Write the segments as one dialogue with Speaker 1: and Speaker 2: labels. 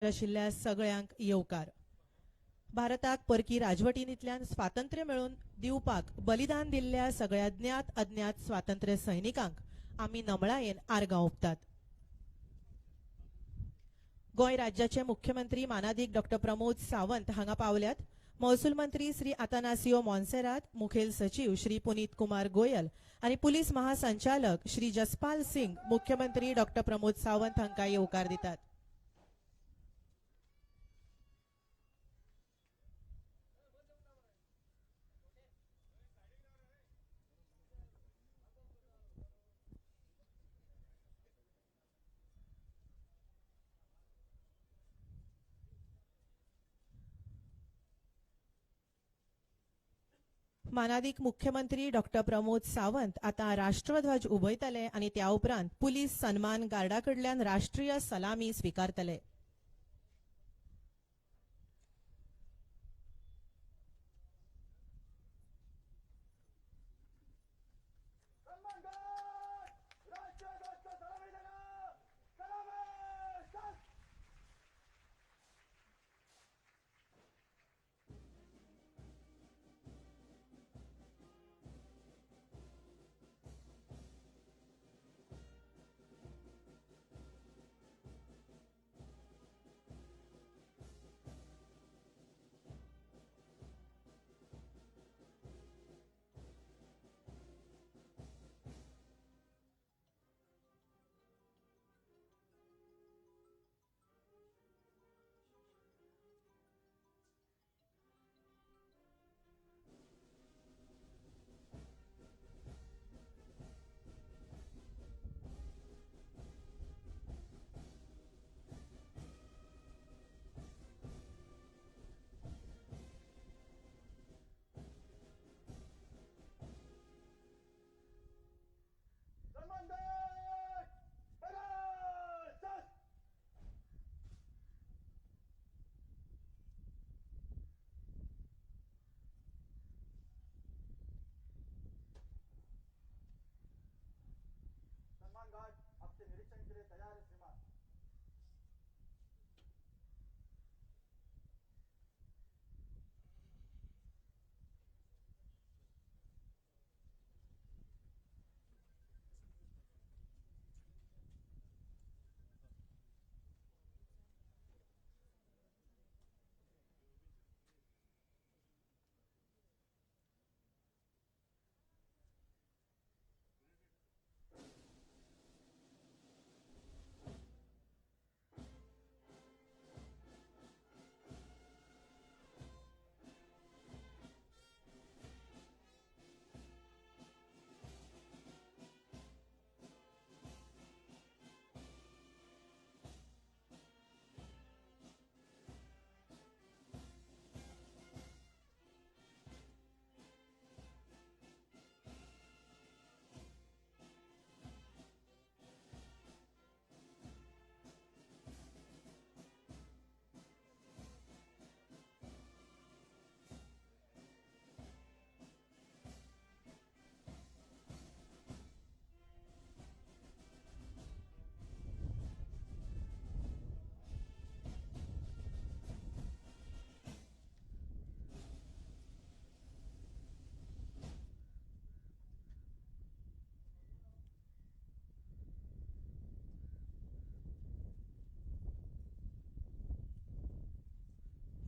Speaker 1: आशिल्ल्या सगळ्यांक येवकार. भारताक परकी राजवटींतल्यान स्वातंत्र्य मेळोवन दिवपाक बलिदान दिल्ल्या सगळ्या ज्ञात अज्ञात स्वातंत्र्य सैनिकांक आमी नमळायेन आर्गां ओंपतात. गोंय राज्याचे मुख्यमंत्री मानादीक डॉ प्रमोद सावंत हांगा पावल्यात. महसूल मंत्री श्री आतानासियो मॉन्सेरात, मुखेल सचिव श्री पुनीत कुमार गोयल आणि पुलीस महासंचालक श्री जसपाल सिंग मुख्यमंत्री डॉ प्रमोद सावंत हांका येवकार दितात. मानादीक मुख्यमंत्री डॉ प्रमोद सावंत आता राष्ट्रध्वज उभयतले आणि त्या उपरांत पुलीस सन्मान गार्डाकडल्यान राष्ट्रीय सलामी स्वीकारतले.
Speaker 2: आपके निरीक्षण के लिए तैयार है श्रीमान.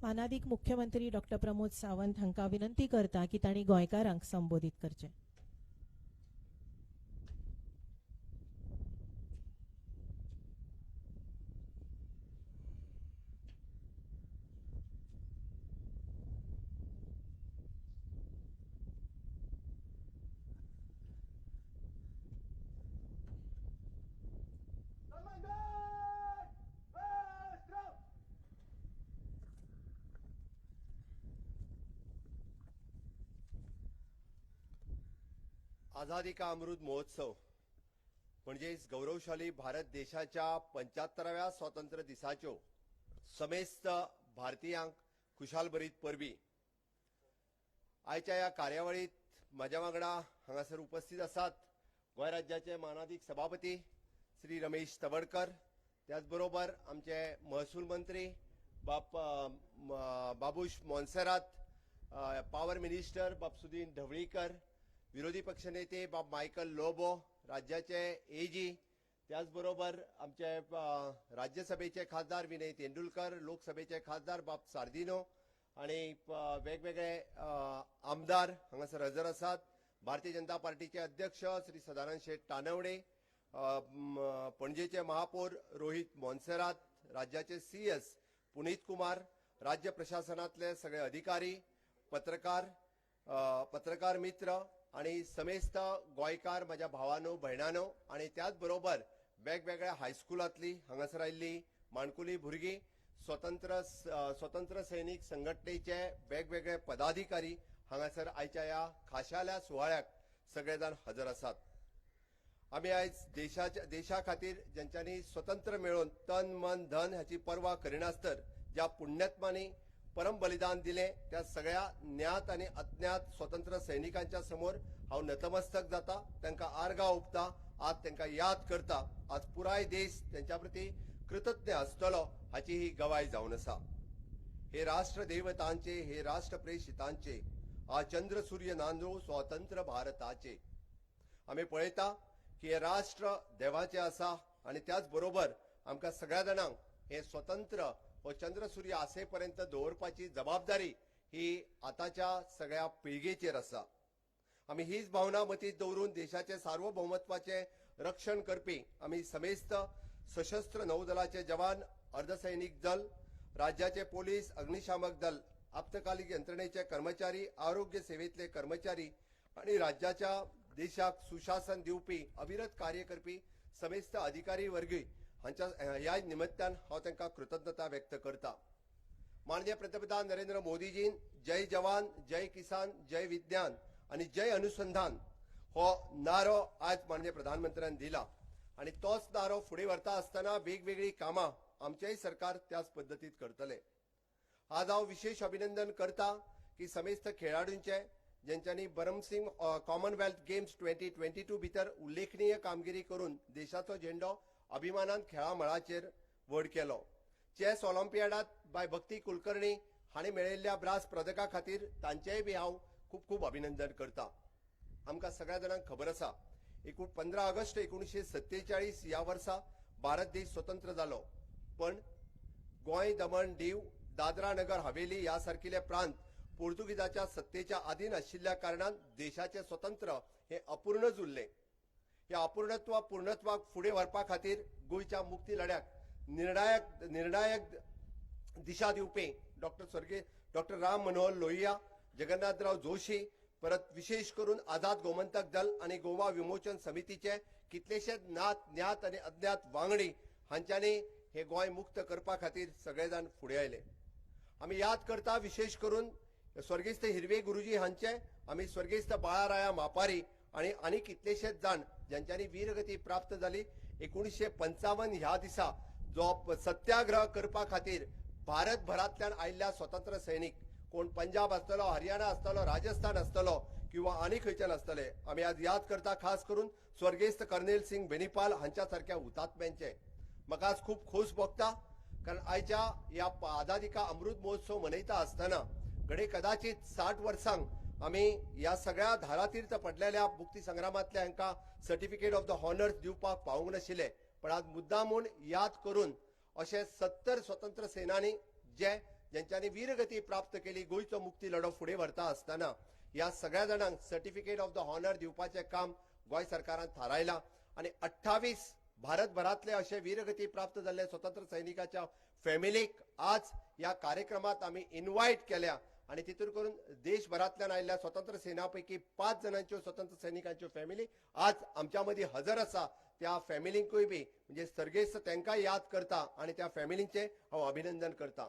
Speaker 1: मानादीक मुख्यमंत्री डॉ प्रमोद सावंत हांका विनंती करता की तांणी गोंयकारांक संबोधित करचे.
Speaker 3: आझादी का अमृत महोत्सव म्हणजेच गौरवशाली भारत देशाच्या 75व्या स्वातंत्र्य दिसाच्यो समेस्त भारतीयांक खुशाल बरीत परबी. आयच्या ह्या कार्यावळीत माझ्या वांगडा हांगासर उपस्थित आसात गोंय राज्याचे मानादीक सभापती श्री रमेश तवडकर, त्याचबरोबर आमचे महसूल मंत्री बाबूश मोन्सेरात, पॉवर मिनिस्टर बापसुदीन ढवळीकर, विरोधी पक्षनेते मायकल लोबो, राज्याचे एजी, त्याचबरोबर आमचे राज्यसभेचे खासदार विनय तेंडुलकर, लोकसभेचे खासदार सार्दिनो आणि वेगवेगळे आमदार हांगासर हजर आसात. भारतीय जनता पार्टीचे अध्यक्ष श्री सदानंद शेठ तानवडे, पणजेचे महापौर रोहित मोन्सेरात, राज्याचे सीएस पुनीत कुमार, राज्य प्रशासनातले सगळे अधिकारी, पत्रकार मित्र आणि समेस्त गोंयकार माझ्या भावांनो भयणांनो आणि त्याच बरोबर वेगवेगळ्या हायस्कुलांतली हांगासर आयिल्ली माणकुली भुरगीं, स्वतंत्र सैनिक संघटनेचे वेगवेगळे पदाधिकारी हांगासर आयच्या ह्या खाशाल्या सुवाळ्याक सगळेजाण हजर आसात. आमी आयज देशा खातीर ज्यांच्यांनी स्वतंत्र मेळोवन तन मन धन हाची पर्वा करिनासतर ज्या पुण्यात्मांनी परम बलिदान दिले त्या सगळ्या ज्ञात आणि अज्ञात स्वतंत्र सैनिकांच्या समोर हांव नतमस्तक जाता, तांकां आर्गां ओंपता, आज तांकां याद करता. आज पुराय देश त्यांच्या प्रती कृतज्ञ आसतलो हाची ही गवाय जावन आसा. हे राष्ट्र देवतांचे, हे राष्ट्र प्रेषितांचे, आ चंद्र सूर्य नांदो स्वतंत्र भारताचे. आमी पळयता की हे राष्ट्र देवाचे आसा आणि त्याच बरोबर आमकां सगळ्या जाणांक हे स्वतंत्र व चंद्र सूर्य आसेपर्यंत दवरपाची जबाबदारी ही आताच्या सगळ्या पिळगेचेर आसा. आमी हीच भावना मतींत दवरून देशाचे सार्वभौमत्वाचे रक्षण करपी आमी समेस्त सशस्त्र नौदलाचे जवान, अर्धसैनिक दल, राज्याचे पोलीस, अग्निशामक दल, आपतकालीन यंत्रणेचे कर्मचारी, आरोग्य सेवेतले कर्मचारी आणि राज्याच्या देशाक सुशासन दिवपी अविरत कार्य करपी समेस्त अधिकारी वर्गी हांच्या ह्या निमित्तान हांव तांकां कृतज्ञता व्यक्त करता. माननीय पंतप्रधान नरेंद्र मोदीजीन जय जवान, जय किसान, जय विज्ञान आणि जय अनुसंधान हो नारो आज माननीय प्रधानमंत्र्यान दिला आणि तोच नारो फुडें व्हरता आसतना वेगवेगळी कामां आमचेय सरकार त्याच पद्दतीत करतले. आज हांव विशेष अभिनंदन करता की समेस्त खेळाडूंचे ज्यांच्यांनी बरमसिंग कॉमनवेल्थ गेम्स 2022 भितर उल्लेखनीय कामगिरी करून देशाचो झेंडो अभिमानान खेळा मळाचेर व्हड केलो. चेस ऑलिंपियाडात बाय भक्ती कुलकर्णी हांणी मेळयल्ल्या ब्रास पदका खातीर तांचेय बी हांव खूब खूब अभिनंदन करता. आमकां सगळ्या जाणांक खबर आसा 15 ऑगस्ट 1947 ह्या वर्सा भारत देश स्वतंत्र जालो, पण गोंय, दमण, दीव, दादरा नगर हवेली ह्या सारकिले प्रांत पोर्तुगीजाच्या सत्तेच्या अधीन आशिल्ल्या कारणान देशाचे स्वतंत्र हे अपूर्णच उरले. ह्या अपूर्णत्व पूर्णत्वाक फुडें व्हरपा खातीर गोंयच्या मुक्ती लढ्याक निर्णायक दिशा दिवपी डॉक्टर राम मनोहर लोहिया, जगन्नाथराव जोशी, परत विशेष करून आझाद गोमंतक दल आणि गोवा विमोचन समितीचे कितलेशेच ज्ञात आणि अज्ञात वांगडी हांच्यांनी हे गोंय मुक्त करपा खातीर सगळेजाण फुडें आयले. आमी याद करता विशेष करून स्वर्गीस्त हिरवे गुरुजी हांचे, आमी स्वर्गीस्त बाळाराया मापारी आणि कितलेशेच जाण ज्यांच्यांनी वीरगती प्राप्त जाली. 1955 ह्या दिसा जो सत्याग्रह करपा खातीर भारतभरांतल्यान आयिल्ल्या स्वतंत्र सैनिक, कोण पंजाब आसतलो, हरियाणा आसतलो, राजस्थान आसतलो किंवा आनी खंयच्यान आसतले, आमी आज याद करता खास करून स्वर्गीस्त कर्नेल सिंग बेनीपाल हांच्या सारख्या हुतात्म्यांचे. म्हाका आज खूब खोस भोगता कारण आयच्या ह्या आझादी का अमृत महोत्सव मनयता आसतना घडे कदाचित 60 वर्सांक आमी ह्या सगळ्या धारातीर्थ पडलेल्या मुक्ती संग्रामांतल्या हांकां सर्टिफिकेट ऑफ द हॉनर्स दिवपाक पावूंक नाशिल्ले, पण आज मुद्दामून याद करून अशे 70 स्वतंत्र सेनानी ज्यांच्यांनी वीरगती प्राप्त केली, गोंयचो मुक्ती लढो फुडें व्हरता आसतना ह्या सगळ्या जाणांक सर्टिफिकेट ऑफ द हॉनर दिवपाचें काम गोंय सरकारान थारायला आणि 28 भारतभरातले असे वीरगती प्राप्त झालेले स्वतंत्र सैनिकाच्या फॅमिलीक आज या कार्यक्रमात आम्ही इन्व्हाइट केल्या आणि तितून करून देशभरातल्यान आयिल्ल्या स्वतंत्र सेनापैकी 5 जणांच्यो स्वतंत्र सैनिकांच्यो फॅमिली आज आमच्या मध्ये हजर आसा. त्या फॅमिलींकूय बी म्हणजे सर्गेस्त तांकां याद करता आणि त्या फॅमिलींचे हांव अभिनंदन करता.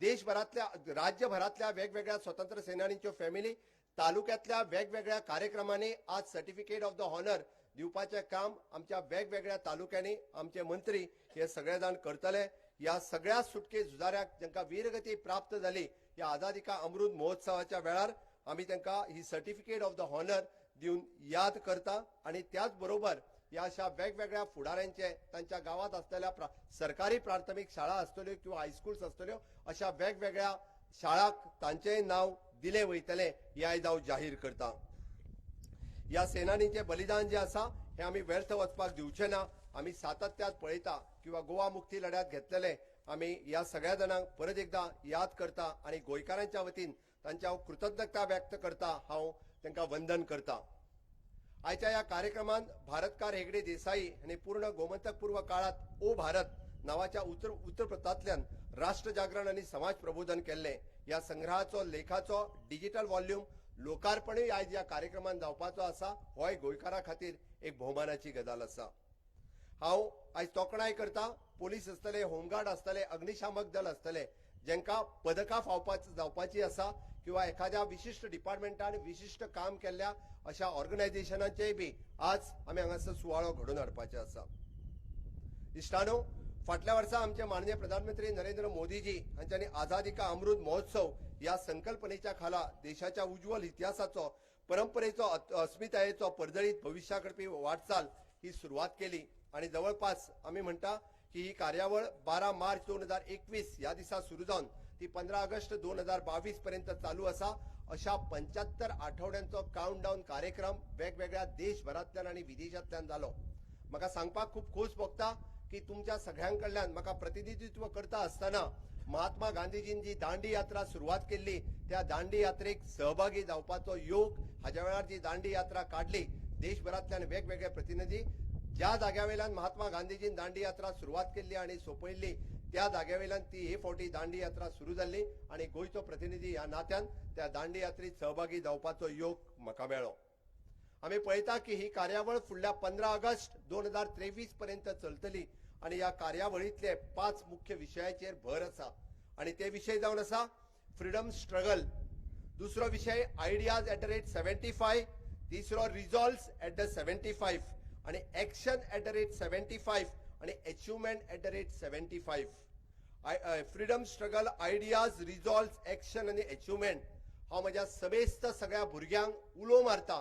Speaker 3: देशभरातल्या राज्यभरातल्या वेगवेगळ्या स्वतंत्र सेनानींच्यो फॅमिली तालुक्यातल्या वेगवेगळ्या कार्यक्रमांनी आज सर्टिफिकेट ऑफ द हॉनर दिवपाचे काम आमच्या वेगवेगळ्या तालुक्यांनी आमचे मंत्री हे सगळे जाण करतले. या सगळ्या सुटके झुजाऱ्याक जांकां वीरगती प्राप्त जाली या आझादी का अमृत महोत्सवाच्या वेळार आमी तांकां ही सर्टिफिकेट ऑफ द हॉनर दिवन याद करता आणि त्याच बरोबर या अशा वेगवेगळ्या फुडाऱ्यांचे तांच्या गावात असलेल्या सरकारी प्राथमिक शाळा असतल्यो किंवा हायस्कूल्स असतल्यो अशा वेगवेगळ्या शाळांक तांचेय नाव दिले वयतले हे आयज हांव जाहीर करता. या सेनानीचे बलिदान जे आसा हे आमी व्यर्थ वचपाक दिवचे ना. आमी सातत्यात पळयता किंवा गोवा मुक्ती लढ्यात घेतलेले आमी ह्या सगळ्या जाणांक परत एकदा याद करता आणि गोंयकारांच्या वतीन तांच्या हांव कृतज्ञता व्यक्त करता. हांव तांकां वंदन करता. आयच्या ह्या कार्यक्रमात भारतकार हेगडे देसाई हांणी पूर्ण गोमंतक पूर्व काळात ओ भारत नावाच्या उत्तर प्रतांतल्यान राष्ट्र जागरण आणि समाज प्रबोधन केल्ले. ह्या संग्रहाचो लेखाचो डिजिटल व्हॉल्यूम लोकार्पणूय आयज ह्या कार्यक्रमात जावपाचो आसा. होय गोंयकारां खातीर एक भोवमानाची गजाल आसा. हांव आयज तोखणाय करता पोलीस आसतले, होमगार्ड आसतले, अग्निशामक दल आसतले जेंकां पदकां जावपाची आसा किंवा एखाद्या विशिष्ट डिपार्टमेंटान विशिष्ट काम केल्ल्या अशा ऑर्गनायझेशनांचेय बी आज आमी हांगासर सुवाळो घडोवन हाडपाचे आसा. इश्टानो, फाटल्या वर्सा आमचे माननीय प्रधानमंत्री नरेंद्र मोदीजी हांच्यांनी आझादी का अमृत महोत्सव या संकल्पनेच्या खाला देशाच्या उज्ज्वल इतिहासाचो, परंपरेचो, अस्मितायेचो परजळीत भविष्या करपी वाटचाल ही सुरवात केली आणि जवळपास आमी म्हणटा की ही कार्यावळ 12 मार्च 2021 ह्या दिसा सुरू जावन ती 15 ऑगस्ट 2022 पर्यंत चालू आसा. अशा 75 आठवड्यांचो काउंटडाऊन कार्यक्रम वेगवेगळ्या देशभरांतल्यान आणि विदेशांतल्यान जालो. म्हाका सांगपाक खूप खोस भोगता की तुमच्या सगळ्यांकडल्यान म्हाका प्रतिनिधित्व करता आसतना महात्मा गांधीजीन जी दांडी यात्रा सुरुवात केल्ली त्या दांडी यात्रेक सहभागी जावपाचो योग, हाज्या वेळार जी दांडी यात्रा काढली देशभरांतल्यान वेगवेगळे प्रतिनिधी, ज्या जाग्यावेल्यान महात्मा गांधीजीन दांडी यात्रा सुरुवात केल्ली आणि सोपयल्ली त्या जाग्यावेल्यान ती हे फावटी दांडी यात्रा सुरू जाल्ली आणि गोंयचो प्रतिनिधी ह्या नात्यान त्या दांडी यात्रेत सहभागी जावपाचो योग म्हाका मेळ्ळो. आमी पळयता की ही कार्यावळ फुडल्या 15 ऑगस्ट 2023 पर्यंत चलतली आणि ह्या कार्यावळीतले 5 मुख्य विशयाचेर भर आसा आणि ते विषय जावन आसा फ्रीडम स्ट्रगल, दुसरो विषय आयडियाज @ 75, तिसरो रिझॉल्व्स @ 75 आणि एक्शन @ 75 आणि achievement @ 75. Freedom struggle, ideas, resolves, action आणि अचिव्हमेंट हांव म्हज्या समेस्त सगळ्या भुरग्यांक उलो मारता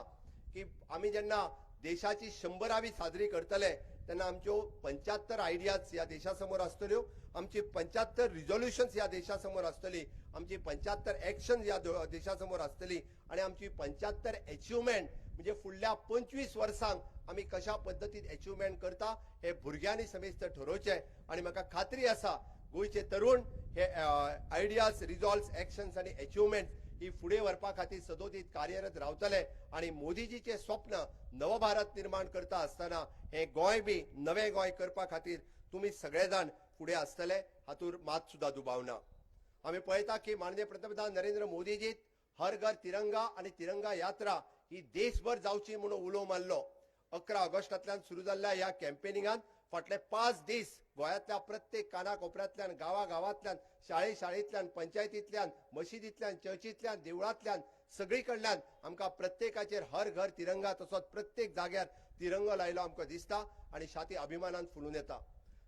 Speaker 3: की आमी जेन्ना देशाची 100वी साजरी करतले तेन्ना आमच्यो 75 आयडियाज ह्या देशासमोर आसतल्यो, आमची 75 रिझोल्युशन्स ह्या देशासमोर आसतली, आमची 75 एक्शन ह्या देशासमोर आसतली आणि आमची 75 अचिव्हमेंट म्हणजे फुडल्या 25 वर्सांक आमी कशा पद्धतीन अचिव्हमेंट करता हे भुरग्यांनी समेस्त ठरोवचे. आणि म्हाका खात्री आसा गोंयचे तरुण हे आयडियाज, रिझॉल्व्स, एक्शन्स आणि अचिव्हमेंट ही फुडें व्हरपा खातीर सदोदीत कार्यरत रावतले आणि मोदीजीचे स्वप्न नवभारत निर्माण करता आसतना हे गोंय बी नवे गोंय करपा खातीर तुमी सगळे जाण फुडें आसतले हातूंत मात सुद्धा दुबाव ना. आमी पळयता की माननीय पंतप्रधान नरेंद्र मोदीजीत हर घर तिरंगा आणि तिरंगा यात्रा ही देशभर जावची म्हणून उलो मारलो. 11 ऑगस्टांतल्यान सुरू जाल्ल्या ह्या कॅम्पेनिंगात फाटले 5 दीस गोंयांतल्या प्रत्येक कानाकोपऱ्यांतल्यान, गांवांतल्यान, शाळेंतल्यान, पंचायतींतल्यान, मशिदींतल्यान, चर्चींतल्यान, देवळांतल्यान सगळीकडल्यान आमकां प्रत्येकाचेर हर घर तिरंगा तसोच प्रत्येक जाग्यार तिरंगो लायलो आमकां दिसता आणि छाती अभिमानान फुलून येता.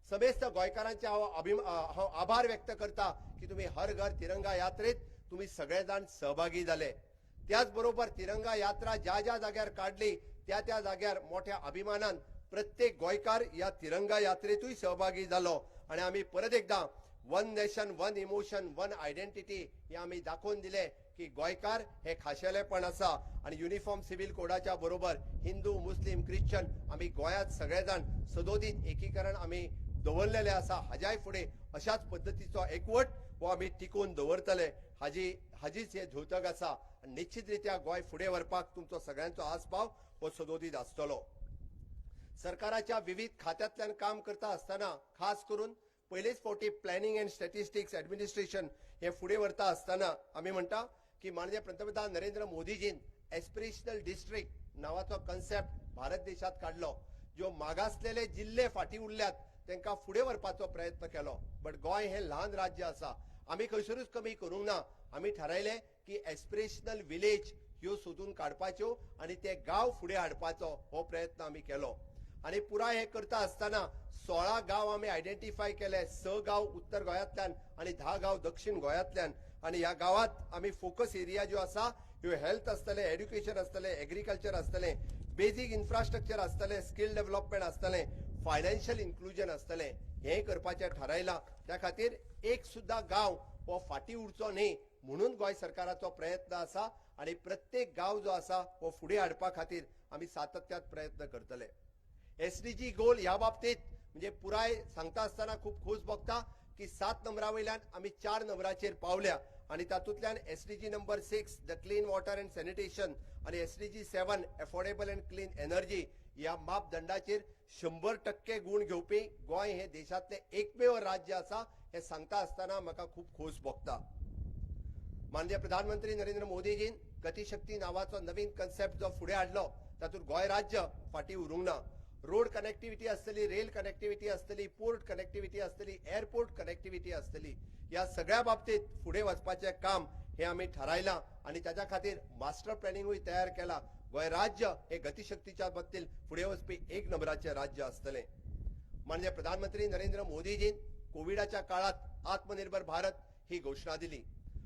Speaker 3: समेस्त गोंयकारांचे हांव आभार व्यक्त करता की तुमी हर घर तिरंगा यात्रेत तुमी सगळे जाण सहभागी जाले. त्याच बरोबर तिरंगा यात्रा ज्या ज्या जाग्यार काढली त्या त्या जाग्यार मोठ्या अभिमानान प्रत्येक गोंयकार या तिरंगा यात्रेतूय सहभागी जालो आणि आमी परत एकदा one nation, one emotion, one identity हे आमी दाखोवन दिले की गोंयकार हे खाशेलेपण आसा आणि युनिफॉर्म सिव्हिल कोडाच्या बरोबर हिंदू, मुस्लिम, ख्रिश्चन आमी गोंयांत सगळे जाण सदोदीत एकीकरण आमी दवरलेले आसा. हाज्याय फुडें अशाच पद्धतीचो एकवट हो आमी टिकून दवरतले हाजीच हे धोतक आसा. निश्चितरित्या गोंय फुडें व्हरपाक तुमचो सगळ्यांचो आस्पाव हो सदोदीत आसतलो. सरकाराच्या विविध खात्यांतल्यान काम करता आसतना खास करून पयलेच फावटी प्लॅनिंग अँड स्टॅटिस्टिक्स ॲडमिनिस्ट्रेशन हे फुडें व्हरता आसतना आमी म्हणटा की माननीय पंतप्रधान नरेंद्र मोदीजीन एस्पिरेशनल डिस्ट्रिक्ट नावाचो कन्सेप्ट भारत देशात काढलो. ज्यो मागासलेले जिल्ले फाटी उरल्यात तांकां फुडें व्हरपाचो प्रयत्न केलो. बट गोंय हे ल्हान राज्य आसा, आमी खंयसरूच कमी करूंक ना. आमी थारायले की एस्पिरेशनल विलेज ह्यो सोदून काडपाच्यो आणि ते गांव फुडें हाडपाचो हो प्रयत्न आमी केलो. आणि पुराय हे करता आसतना 16 गांव आमी आयडेंटिफाय केले. 6 गांव उत्तर गोंयांतल्यान आणि 10 गांव दक्षिण गोंयांतल्यान. आणि ह्या गावात आमी फोकस एरिया ज्यो आसा ह्यो हेल्थ आसतले, एड्युकेशन आसतले, एग्रीकल्चर आसतले, बेसिक इन्फ्रास्ट्रक्चर आसतलें, स्किल डेव्हलपमेंट आसतलें, फायनान्शियल इन्क्लुजन आसतलें, हें करपाचें थारायलां. त्या खातीर एक सुद्धा गांव हो फाटीं उरचो न्ही म्हणून गोंय सरकाराचो प्रयत्न आसा आनी प्रत्येक गांव जो आसा हो फुडें हाडपा खातीर आमी सातत्यान प्रयत्न करतले. एसडीजी गोल ह्या बाबतींत म्हणजे पुराय सांगता आसतना खूब खोस भोगता की 7 नंबरा वयल्यान आमी 4 नंबराचेर पावल्या आनी तातूंतल्यान SDG number 6 the clean water and sanitation आनी SDG 7 affordable and clean energy ह्या मापदंडाचेर 100% गुण घेवपी गोंय हे देशांतलें एकमेव राज्य आसा हे सांगता आसतना म्हाका खूब खोस भोगता. माननीय प्रधानमंत्री नरेंद्र मोदीजीन गतीशक्ती नावाचो नवीन कन्सेप्ट जो फुडें हाडलो तातूंत गोंय राज्य फाटीं उरूंक ना. रोड कनेक्टिविटी आसतली, रेल कनेक्टिविटी आसतली, पोर्ट कनेक्टिविटी आसतली, एअरपोर्ट कनेक्टिविटी आसतली, ह्या सगळ्या बाबतींत फुडें वचपाचें काम हे आमी थारायलां आनी ताच्या खातीर मास्टर प्लॅनिंगूय तयार केलां. गोंय राज्य हे गतीशक्तीच्या बाबतींत फुडें वचपी 1 नंबराचें राज्य आसतलें. माननीय प्रधानमंत्री नरेंद्र मोदीजीन कोविडाच्या काळात आत्मनिर्भर भारत ही घोषणा दिली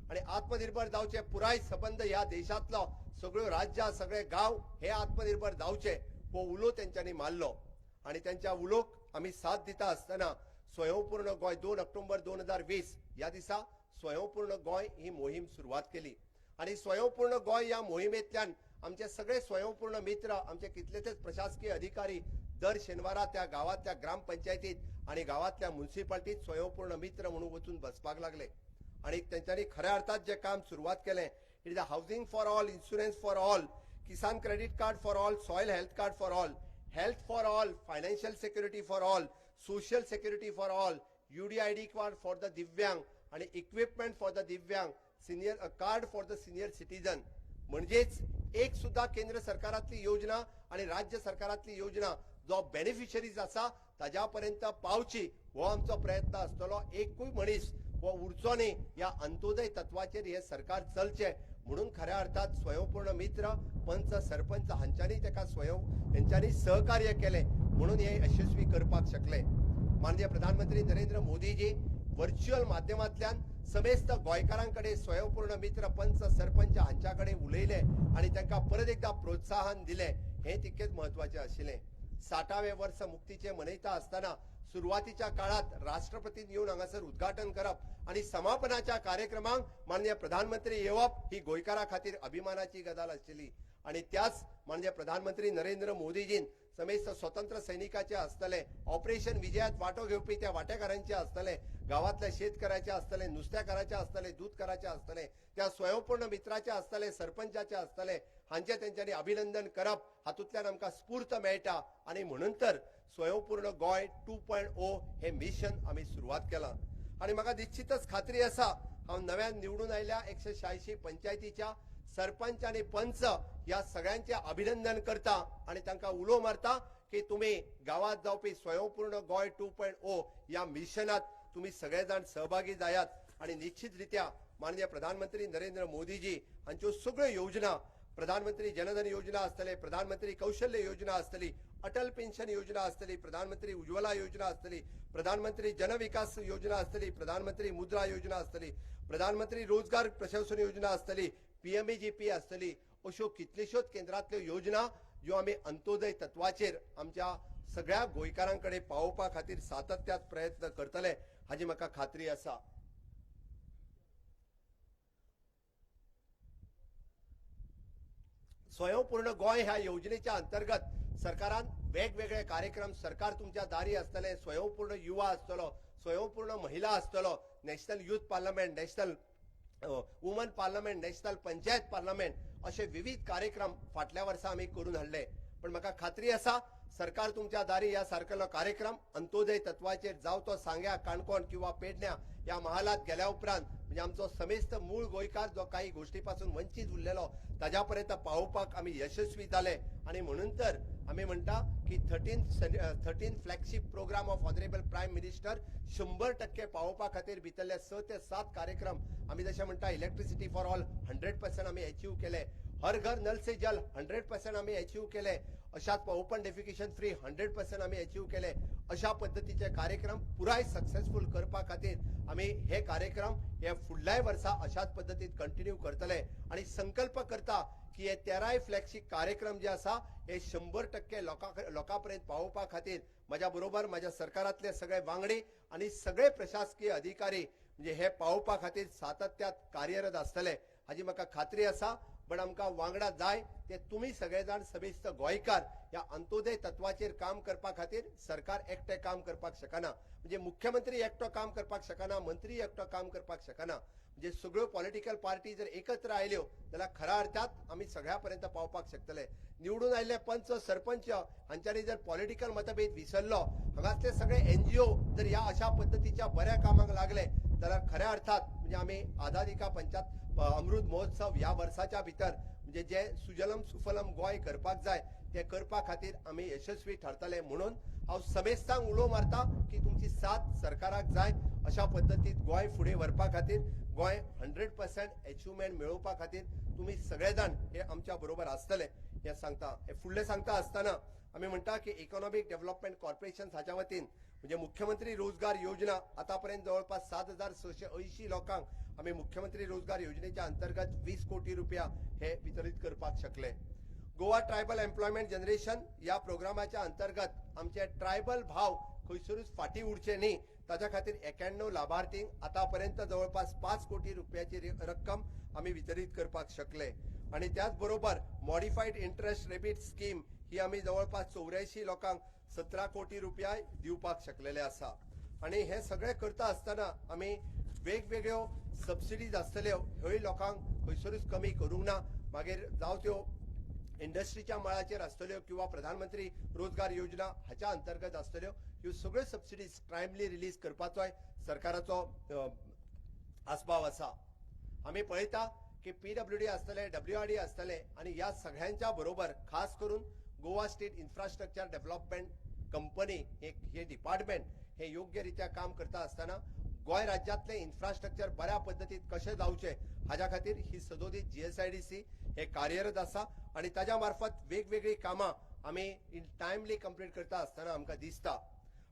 Speaker 3: आणि आत्मनिर्भर जावचे पुराय संबंध ह्या देशांतलो सगळ्यो राज्यां सगळे गांव हे आत्मनिर्भर जावचे हो उलो तेंच्यांनी मारलो आणि त्यांच्या उलोक आमी साथ दिता आसतना स्वयंपूर्ण गोंय 2 ऑक्टोबर 2020 ह्या दिसा स्वयंपूर्ण गोंय ही मोहीम सुरवात केली आणि स्वयंपूर्ण गोंय ह्या मोहिमेंतल्यान आमचे सगळे स्वयंपूर्ण मित्र आमचे कितलेशेच प्रशासकीय अधिकारी दर शेनवारा त्या गावातल्या ग्रामपंचायतीत आणि गावातल्या म्युनिसिपालिटीत स्वयंपूर्ण मित्र म्हणून वचून बसपाक लागले आणि त्यांच्यानी खऱ्या अर्थात जे काम सुरुवात केलें it is a housing for all, insurance for all, Kisan credit card for all, soil health card for all, health for all, financial security for all, social security for all, UDID card for the दिव्यांग आणि equipment for the दिव्यांग, senior card for the senior citizen. म्हणजेच एक सुद्धा केंद्र सरकारातली योजना आणि राज्य सरकारातली योजना जो बेनिफिशरीज आसा ताज्या पर्यंत पावची हो आमचो प्रयत्न आसतलो. एकूय मनीस हो उरचो न्ही ह्या अंत्योदय तत्वाचेर हे सरकार चलचे म्हणून खऱ्या अर्थात स्वयंपूर्ण मित्र पंच सरपंच हांच्यांनी ताका हेंच्यांनी सहकार्य केलें म्हणून हे यशस्वी करपाक शकले. माननीय प्रधानमंत्री नरेंद्र मोदीजी व्हर्च्युअल माध्यमांतल्यान समेस्त गोंयकारांकडे स्वयंपूर्ण मित्र पंच सरपंच हांच्याकडे उलयले आणि तांकां परत एकदा प्रोत्साहन दिलें हे तितकेच महत्वाचें आशिल्लें. 60वें वर्स मुक्तीचे मनयता आसतना सुरवातीच्या काळात राष्ट्रपतीन येवन हांगासर उद्घाटन करप आणि समापनाच्या कार्यक्रमांक माननीय प्रधानमंत्री येवप ही गोंयकारां खातीर अभिमानाची गजाल आशिल्ली आणि त्याच माननीय प्रधानमंत्री नरेंद्र मोदीजीन समेस्त स्वतंत्र सैनिकाचे आसतले, ऑपरेशन विजयात वांटो घेवपी त्या वांटेकारांचे आसतले, गावातल्या शेतकाराचे आसतले, नुस्तेकाराचे आसतले, दूधकाराचे आसतले, त्या स्वयंपूर्ण मित्राचे आसतले, सरपंचाचे आसतले हांचे तेंच्यांनी अभिनंदन करप हातूंतल्यान आमकां स्फूर्त मेळटा आणि म्हणून तर स्वयंपूर्ण गोंय 2.0 हे मिशन आमी सुरवात केलां आणि म्हाका निश्चितच खात्री आसा हांव नव्यान निवडून आयल्या 186 पंचायतीच्या सरपंच आणि पंच या सगळ्यांचे अभिनंदन करता आणि तांकां उलो मारता की तुम्ही गावात जावपी स्वयंपूर्ण गोंय 2.0 या मिशनात तुम्ही सगळेजण सहभागी जायात आणि निश्चितरित्या माननीय प्रधानमंत्री नरेंद्र मोदीजी हांच्यो सगळ्यो योजना प्रधानमंत्री जनधन योजना आसतली, प्रधानमंत्री कौशल्य योजना आसतली, अटल पेन्शन योजना आसतली, प्रधानमंत्री उज्ज्वला योजना आसतली, प्रधानमंत्री जन विकास योजना आसतली, प्रधानमंत्री मुद्रा योजना आसतली, प्रधानमंत्री रोजगार प्रशासन योजना आसतली, PMEGP आसतली, अश्यो कितल्योश्योच केंद्रांतल्यो योजना ज्यो आमी अंत्योदय तत्वाचेर आमच्या सगळ्या गोंयकारांकडे पावोवपा खातीर सातत्यात प्रयत्न करतले हाची म्हाका खात्री आसा. स्वयंपूर्ण गोंय ह्या योजनेच्या अंतर्गत सरकारान वेगवेगळे कार्यक्रम सरकार तुमच्या दारी आसतले, स्वयंपूर्ण युवा आसतलो, स्वयंपूर्ण महिला आसतलो, national youth parliament, national woman parliament, national panchayat parliament असे विविध कार्यक्रम फाटल्या वर्सा आमी करून हाडले. पण म्हाका खात्री आसा सरकार तुमच्या दारी ह्या सारकेलो कार्यक्रम अंत्योदय तत्वाचेर जावं तो सांग्या, काणकोण किंवा पेडण्या या महालात गेल्या उपरांत म्हणजे आमचो समेस्त मूळ गोंयकार जो काही गोष्टीपासून वंचित उरलेलो ताज्या पर्यंत पावोवपाक आमी यशस्वी जाले आणि म्हणून तर आमी म्हणटा की 13 flagship program of honourable prime minister 100% पावोवपा खातीर भितरले 6 ते 7 कार्यक्रम आमी जशें म्हणटा इलेक्ट्रिसिटी फॉर ऑल 100% आमी अचीव केले. हर घर नल से जल 100% आम्ही अचीव केले, अशाच ओपन डेफिकेशन फ्री 100% आम्ही अचीव केले. अशा पद्धतीचे कार्यक्रम पुराय सक्सेसफुल करपा खातीर आम्ही हे कार्यक्रम हे फुडल्याय वर्सा अशाच पद्धतीत कंटिन्यू करतले आणि संकल्प करता की हे 13 फ्लॅगशिप कार्यक्रम जे आसा हे 100% लोकांपर्यंत पावोवपा खातीर माझ्या बरोबर माझ्या सरकारातले सगळे वांगडी आणि सगळे प्रशासकीय अधिकारी म्हणजे हे पावोवपा खातीर सातत्यात कार्यरत आसतले हाजी म्हाका खात्री आसा. पण आमकां वांगडा जाय ते तुम्ही सगळेजाण समेस्त गोंयकार या अंत्योदय तत्वाचेर काम करपा खातीर सरकार एकटे काम करपाक शकना. म्हणजे मुख्यमंत्री एकटो काम करपाक शकना, मंत्री एकटो काम करपाक शकना. म्हणजे सगळ्यो पॉलिटिकल पार्टी जर एकत्र आयल्यो जाल्यार खऱ्या अर्थात आम्ही सगळ्यापर्यंत पावपाक शकतले. निवडून आयिल्ले पंच सरपंच हांच्यानी जर पॉलिटिकल मतभेद विसरलो, हांगासले सगळे NGO जर या अशा पद्धतीच्या बऱ्या कामाक लागले जाल्यार खऱ्या अर्थात म्हणजे आम्ही आझादी का पंचायत अमृत महोत्सव या वर्षाच्या भितर म्हणजे जे सुजलम सुफलम गोंय करपाक जाय ते करपा खातीर आम्ही यशस्वी ठरतले. म्हणून हांव समेस्तांक उलो मारता की तुमची साथ सरकाराक जाय. अशा पद्धतीत गोंय फुडें व्हरपा खातीर गोंय 100% अचिव्हमेंट मेळोवपा खातीर तुम्ही सगळेजाण हे आमच्या बरोबर आसतले हे सांगता. हे फुडले सांगता आसतना आम्ही म्हणटा की इकॉनॉमिक डेव्हलपमेंट कॉर्पोरेशन हाच्या वतीन म्हणजे मुख्यमंत्री रोजगार योजना आतापर्यंत जवळपास 7,680 लोकांक आम्ही मुख्यमंत्री रोजगार योजनेच्या अंतर्गत 20 कोटी रुपया हे वितरित करपाक शकले. गोवा ट्रायबल एम्प्लॉयमेंट जनरेशन या प्रोग्रामाच्या अंतर्गत आमचे ट्रायबल भाव खंयसरूच फाटी उरचे न्ही ताच्या खातीर 91 लाभार्थींक आतापर्यंत जवळपास 5 कोटी रुपयाची रक्कम आम्ही वितरित करपाक शकले. आणि त्याच बरोबर मॉडिफाईड इंटरेस्ट रेबीट स्कीम ही आम्ही जवळपास 84 लोकांक 17 कोटी रुपया दिवपाक शकलेले आसा. आणि हे सगळे करता आसतना आम्ही वेगवेगळ्यो सबसिडीज आसतल्यो ह्योय लोकांक खंयसरूच कमी करूंक ना. मागीर जावं त्यो इंडस्ट्रीच्या मळाचेर आसतल्यो किंवा प्रधानमंत्री रोजगार योजना हाच्या अंतर्गत आसतल्यो ह्यो सगळ्यो सबसिडीज टायमली रिलीज करपाचोय सरकाराचो आस्पाव आसा. आम्ही पळयता की PWD आसतले, WRD आसतले आणि या सगळ्यांच्या बरोबर खास करून Goa state infrastructure development company हे डिपार्टमेंट हे योग्य रित्या काम करता आसतना गोंय राज्यातले इन्फ्रास्ट्रक्चर बऱ्या पद्धतीत कशें जावचे हाच्या खातीर ही सदोदीत GSIDC हे कार्यरत आसा आणि ताज्या मार्फत वेगवेगळी कामां आम्ही इन टायमली कंप्लीट करता आसतना आमकां दिसता.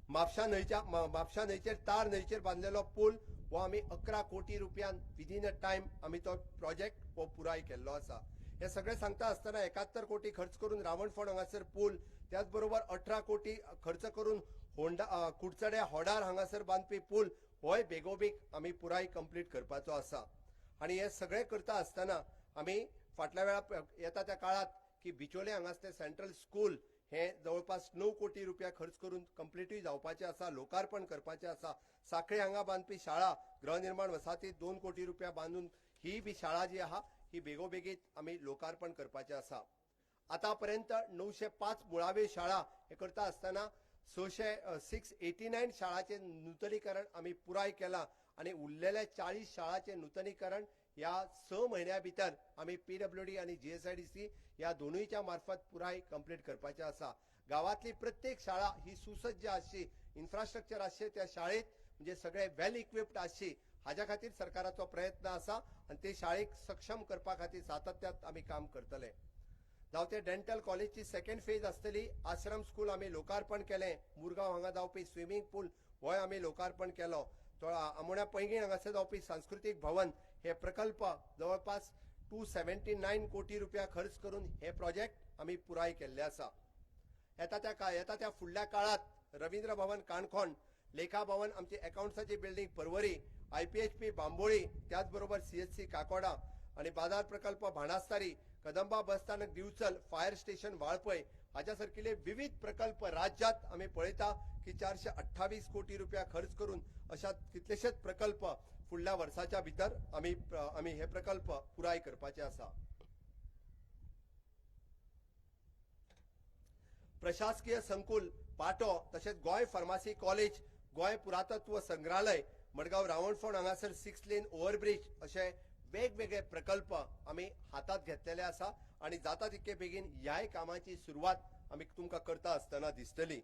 Speaker 3: म्हापशा न्हंयचेर तार न्हंयचेर बांदलेलो पूल हो आम्ही 11 कोटी रुपयान विदिन अ टायम आम्ही तो प्रोजेक्ट हो पुराय केल्लो आसा. हे सगळे सांगता आसतना 71 कोटी खर्च करून रावणफोंड हांगासर पूल, त्याच बरोबर 18 कोटी खर्च करून कुडचड्या होडार हांगासर बांदपी पूल होय बेगोबेग आम्ही पुराय कंप्लीट करपाचो आसा. आणि हे सगळे करता आसतना आम्ही फाटल्या वेळा येता त्या काळात की बिचोले हांगासले सेंट्रल स्कूल हे जवळपास 9 कोटी रुपया खर्च करून कंप्लीटूय जावपाचे आसा, लोकार्पण करपाचे आसा. साखळे हांगा बांदपी शाळा गृहनिर्माण वसाहतीत 2 कोटी रुपया बांदून ही बी शाळा जी आहा ही बेगोबेगीत आम्ही लोकार्पण करपाचे आसा. आतापर्यंत 905 मुळावे शाळा हे करता आसतना 689 शाळाचे नूतनीकरण आम्ही पुराय केला आणि उरलेल्या 40 शाळाचे नूतनीकरण या 6 महिन्या भितर आम्ही PWD आणि GSIDC या दोनूयच्या मार्फत पुराय कंप्लीट करपाचे आसा. गावातली प्रत्येक शाळा ही सुसज्ज आसची, इन्फ्रास्ट्रक्चर आसचे त्या शाळेत म्हणजे सगळे वेल इक्विप्ड आसची हाच्या खातीर सरकाराचो प्रयत्न आसा आणि ते शाळेक सक्षम करपा खातीर सातत्यात आम्ही काम करतले. जावं ते डेंटल कॉलेजची सेकंड फेज आसतली आश्रम स्कूल आम्ही लोकार्पण केले. मुरगांव हांगा जावपी स्विमींग पूल होय आम्ही लोकार्पण केलो. तो आमोण्या पैंगीण हांगासर जावपी सांस्कृतिक भवन हे प्रकल्प जवळपास 279 कोटी रुपया खर्च करून हे प्रोजेक्ट आम्ही पुराय केल्ले आसा. येता त्या फुडल्या काळात रवींद्र भवन काणकोण, लेखा भवन आमची अकाउंट्साची बिल्डिंग परवरी, IPHP बांबोळी, त्याचबरोबर CHC काकोडा आणि बाजार प्रकल्प भाणास्तारी, कदंबा बस स्थानक दिवचल, फायर स्टेशन वाळपय हाच्या सारखिले विविध प्रकल्प राज्यात आम्ही पळयता की 428 कोटी रुपया खर्च करून अशा कितलेशेच प्रकल्प फुडल्या वर्षाच्या भितर आम्ही हे प्रकल्प पुराय करपाचे आसा. प्रशासकीय संकुल पाटो तसेच गोय फार्मसी कॉलेज, गोय पुरातत्व संग्रहालय, मडगाव रावणफोंड हांगासर 6 लेन ओव्हरब्रिज असे वेगवेगळे प्रकल्प आम्ही हातात घेतलेले आसा आणि जाता तितके बेगीन ह्याय कामाची सुरुवात आम्ही तुमकां करता आसतना दिसतली.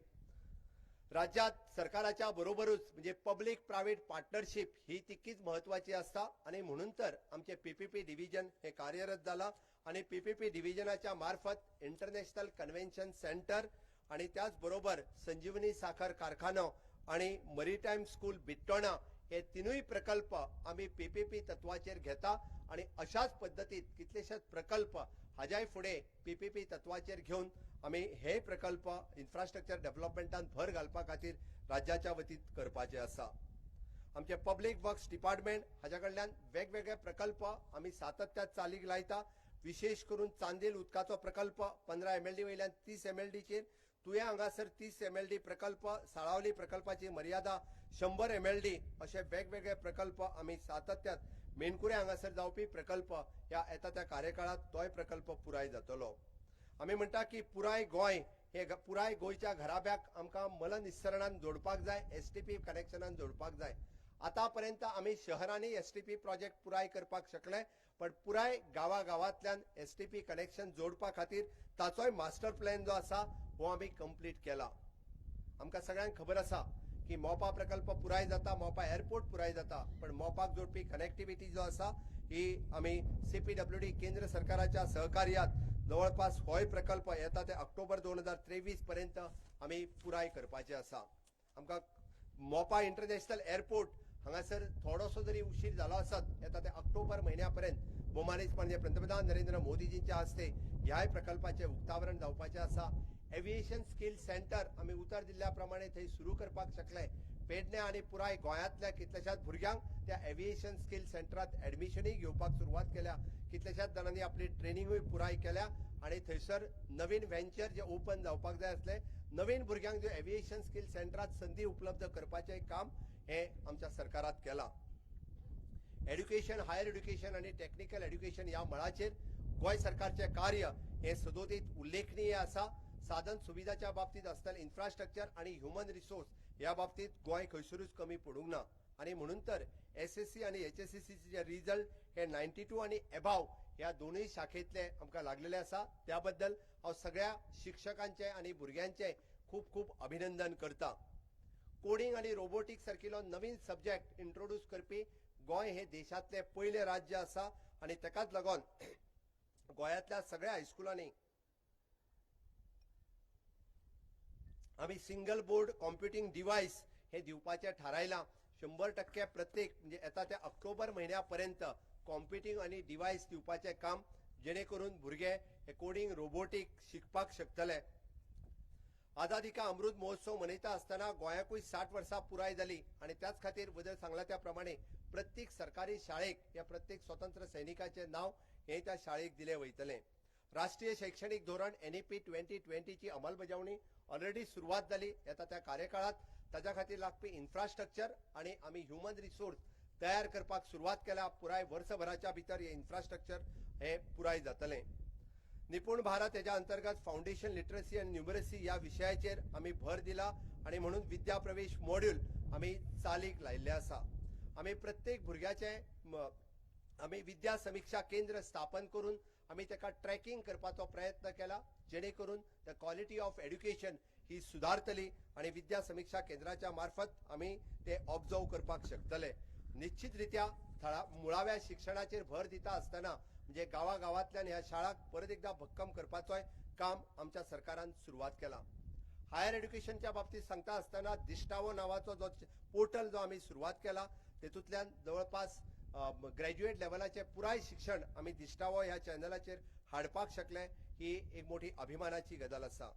Speaker 3: राज्यात सरकाराच्या बरोबरूच म्हणजे पब्लिक प्रायव्हेट पार्टनरशिप ही तितकीच महत्वाची असता आणि म्हणून तर आमचे पीपीपी डिव्हिजन हे कार्यरत झाला आणि पीपीपी डिव्हिजनाच्या मार्फत इंटरनॅशनल कन्व्हेन्शन सेंटर आणि त्याचबरोबर संजीवनी साखर कारखानो आणि मरीटाईम स्कूल बिट्टोणा हे तिनूय प्रकल्प आम्ही पीपीपी तत्वाचेर घेता आणि अशाच पद्धतीत कितलेशेच प्रकल्प हाज्याय फुडें पीपीपी तत्वाचेर घेवन आम्ही हे प्रकल्प इन्फ्रास्ट्रक्चर डेव्हलपमेंटान भर घालपा खातीर राज्याच्या वतीन करपाचे आसा. आमचे पब्लिक वर्क्स डिपार्टमेंट हाच्या कडल्यान वेगवेगळे प्रकल्प आम्ही सातत्यात चालीक लायता. विशेष करून चांदेल उदकाचो प्रकल्प 15 MLD वयल्यान 30 MLDचेर तुये हांगासर 30 MLD प्रकल्प, साळावली प्रकल्पाची मर्यादा 100 MLD असे वेगवेगळे प्रकल्प आम्ही सातत्यात मेणकुरे हांगासर जावपी प्रकल्प ह्या येता त्या कार्यकाळात तोय प्रकल्प पुराय जातलो. आम्ही म्हणटा की पुराय गोंय हे पुराय गोंयच्या घराब्याक आमकां मलनिस्सरणान जोडपाक जाय, एसटीपी कनेक्शनान जोडपाक जाय. आतापर्यंत आम्ही शहरांनी एसटीपी प्रोजेक्ट पुराय करपाक शकले, पण पुराय गावागावांतल्यान एसटीपी कनेक्शन जोडपा खातीर ताचोय मास्टर प्लॅन जो आसा हो आम्ही कंप्लीट केला. आमकां सगळ्यांक खबर आसा की मोपा प्रकल्प पुराय जाता, मोपा एअरपोर्ट पुराय जाता, पण मोपाक जोडपी कनेक्टिव्हिटी जो आसा ही आम्ही सीपीडब्ल्यूडी केंद्र सरकाराच्या सहकार्यात जवळपास होय प्रकल्प येता ते ऑक्टोबर 2023 पर्यंत आम्ही पुराय करपाचे आसा. आमकां मोपा इंटरनॅशनल एअरपोर्ट हांगासर थोडोसो जरी उशीर जालो आसत येता ते ऑक्टोबर म्हयन्यापर्यंत भौमानीस म्हणजे पंतप्रधान नरेंद्र मोदीजींच्या हस्ते ह्या प्रकल्पाचे उक्तावरण जावपाचे आसा. एव्हिएशन स्किल सेंटर आम्ही उतर जिल्ल्या प्रमाणे थंय सुरू करपाक शकले. पेडणे आणि पुराय गोंयांतल्या कितल्याशाच भुरग्यांक त्या एव्हिएशन स्किल सेंटरात ऍडमिशनय घेवपाक सुरवात केल्या. कितल्याशाच जाणांनी आपली ट्रेनिंगूय पुराय केल्या आणि थंयसर नवीन व्हेंचर जे ओपन जावपाक जाय आसले, नवीन भुरग्यांक जे एव्हिएशन स्किल सेंटरात संधी उपलब्ध करपाचे काम हे आमच्या सरकारात केला. एड्युकेशन, हायर एड्युकेशन आणि टेक्निकल एड्युकेशन या मळाचेर गोंय सरकारचे कार्य हे सदोदीत उल्लेखनीय आसा. साधन सुविधाच्या बाबतीत असताना इन्फ्रास्ट्रक्चर आणि ह्युमन रिसोर्स या बाबतीत गोंय खंयसरूच कमी पडूंक ना आणि म्हणून तर एसएससी आणि एचएससीचे रिझल्ट हे 92 आणि एबाव या दोन्ही शाखेतले आमकां लागलेले आसा. त्याबद्दल हांव सगळ्या शिक्षकांचे आणि भुरग्यांचे खूप खूप अभिनंदन करता. कोडिंग आणि रोबोटिक्स सारकिलो नवीन सब्जेक्ट इंट्रोड्यूस करपी गोंय हे देशातले पहिले राज्य आसा आणि ताकाच लागून गोंयांतल्या सगळ्या हायस्कुलांनी आम्ही सिंगल बोर्ड कॉम्प्युटिंग डिव्हाइस हे दिवपाचे थारायला. 100% प्रत्येक म्हणजे येता त्या ऑक्टोबर महिन्यापर्यंत कॉम्प्युटिंग आणि डिव्हाइस दिवपाचे काम जेणे करून भुरगे हे कोडिंग रोबोटिक शिकपाक शकतले. आझादी का अमृत महोत्सव मनयता असताना गोंयाकूय 60 वर्सां पुराय जाली आणि त्याच खातीर बदल सांगला त्या प्रमाणे प्रत्येक सरकारी शाळेक या प्रत्येक स्वतंत्र सैनिकाचे नाव हे त्या शाळेक दिले वयतले. राष्ट्रीय शैक्षणिक धोरण NEP 2020 ची अंमलबजावणी ऑलरेडी सुरुवात झाली. येता त्या कार्यकाळात ताच्या खातीर लागपी इन्फ्रास्ट्रक्चर आणि आम्ही ह्युमन रिसोर्स तयार करपाक सुरुवात केल्या. पुराय वर्षभराच्या भितर हे इन्फ्रास्ट्रक्चर हे पुराय जातले. निपुण भारत याच्या अंतर्गत फाउंडेशन लिटरसी आणि न्यूमरसी या विषयाचेर आम्ही भर दिला आणि म्हणून विद्या प्रवेश मॉड्यूल आम्ही चालीक लायिल्ले आसा. आम्ही प्रत्येक भुरग्याचे आम्ही विद्या समीक्षा केंद्र स्थापन करून आम्ही ताका ट्रॅकिंग करपाचो प्रयत्न केला जेणे करून द क्वालिटी ऑफ एड्युकेशन ही सुधारतली आणि विद्या समीक्षा केंद्राच्या मार्फत आम्ही ते ऑब्झर्व करपाक शकतले. निश्चितरित्या मुळाव्या शिक्षणाचेर भर दिता असताना म्हणजे गावागावांतल्यान ह्या शाळाक परत एकदा भक्कम करपाचोय काम आमच्या सरकारान सुरुवात केला. हायर एड्युकेशनच्या बाबतीत सांगता असताना दिश्टावो नावाचो जो पोर्टल जो आम्ही सुरुवात केला तेतूंतल्यान जवळपास ग्रॅज्युएट लेवलाचे पुराय शिक्षण आम्ही दिश्टावो ह्या चॅनलाचेर हाडपाक शकले ही एक मोठी अभिमानाची गजाल आसा.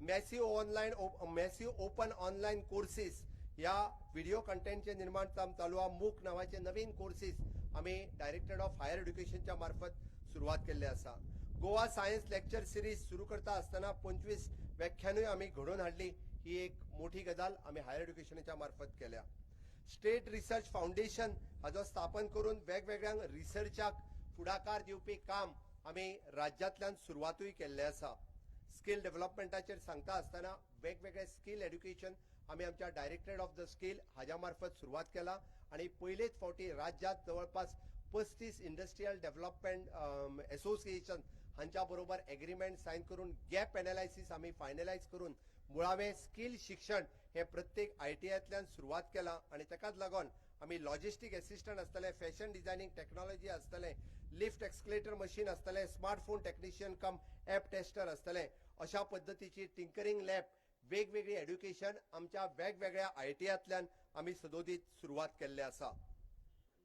Speaker 3: मॅसिव्ह ओपन ऑनलाईन कोर्सेस या व्हिडिओ कंटेंटचे निर्माण काम चालू आहे. मूक नावाचे नवीन कोर्सेस आम्ही डायरेक्टरेट ऑफ हायर एड्युकेशनच्या मार्फत सुरुवात केल्ले आसा. गोवा सायन्स लेक्चर सिरीज सुरू करता असताना 25 व्याख्यानूय आम्ही घडोवन हाडली. ही एक मोठी गजाल आम्ही हायर एड्युकेशनच्या मार्फत केल्या. स्टेट रिसर्च फाउंडेशन हाजो स्थापन करून वेगवेगळ्या रिसर्चाक फुडाकार दिवपी काम आम्ही राज्यातल्यान सुरुवातूय केल्ले आसा. स्किल डेव्हलपमेंटाचेर सांगता असताना वेगवेगळे स्किल एड्युकेशन आम्ही आमच्या डायरेक्टरेट ऑफ द स्किल हाज्या मार्फत सुरुवात केला आणि पहिलेच फावटी राज्यात जवळपास 35 इंडस्ट्रियल डेव्हलपमेंट असोसिएशन हांच्या बरोबर एग्रीमेंट साइन करून गॅप एनालायसिस आम्ही फायनलाइज करून मुळावे स्किल शिक्षण हे प्रत्येक ITIंतल्यान सुरुवात केला आणि ताकाच लागून आमी लॉजिस्टिक असिस्टंट आसतले, फॅशन डिझायनिंग टेक्नॉलॉजी आसतले, लिफ्ट एक्सकलेटर मशीन आसतले, स्मार्टफोन टेक्निशियन कम ॲप टेस्टर आसतले, अशा पद्धतीची टिंकरिंग लॅब वेगवेगळी एड्युकेशन आमच्या वेगवेगळ्या ITIंतल्यान आमी सदोदीत सुरुवात केल्ले आसा.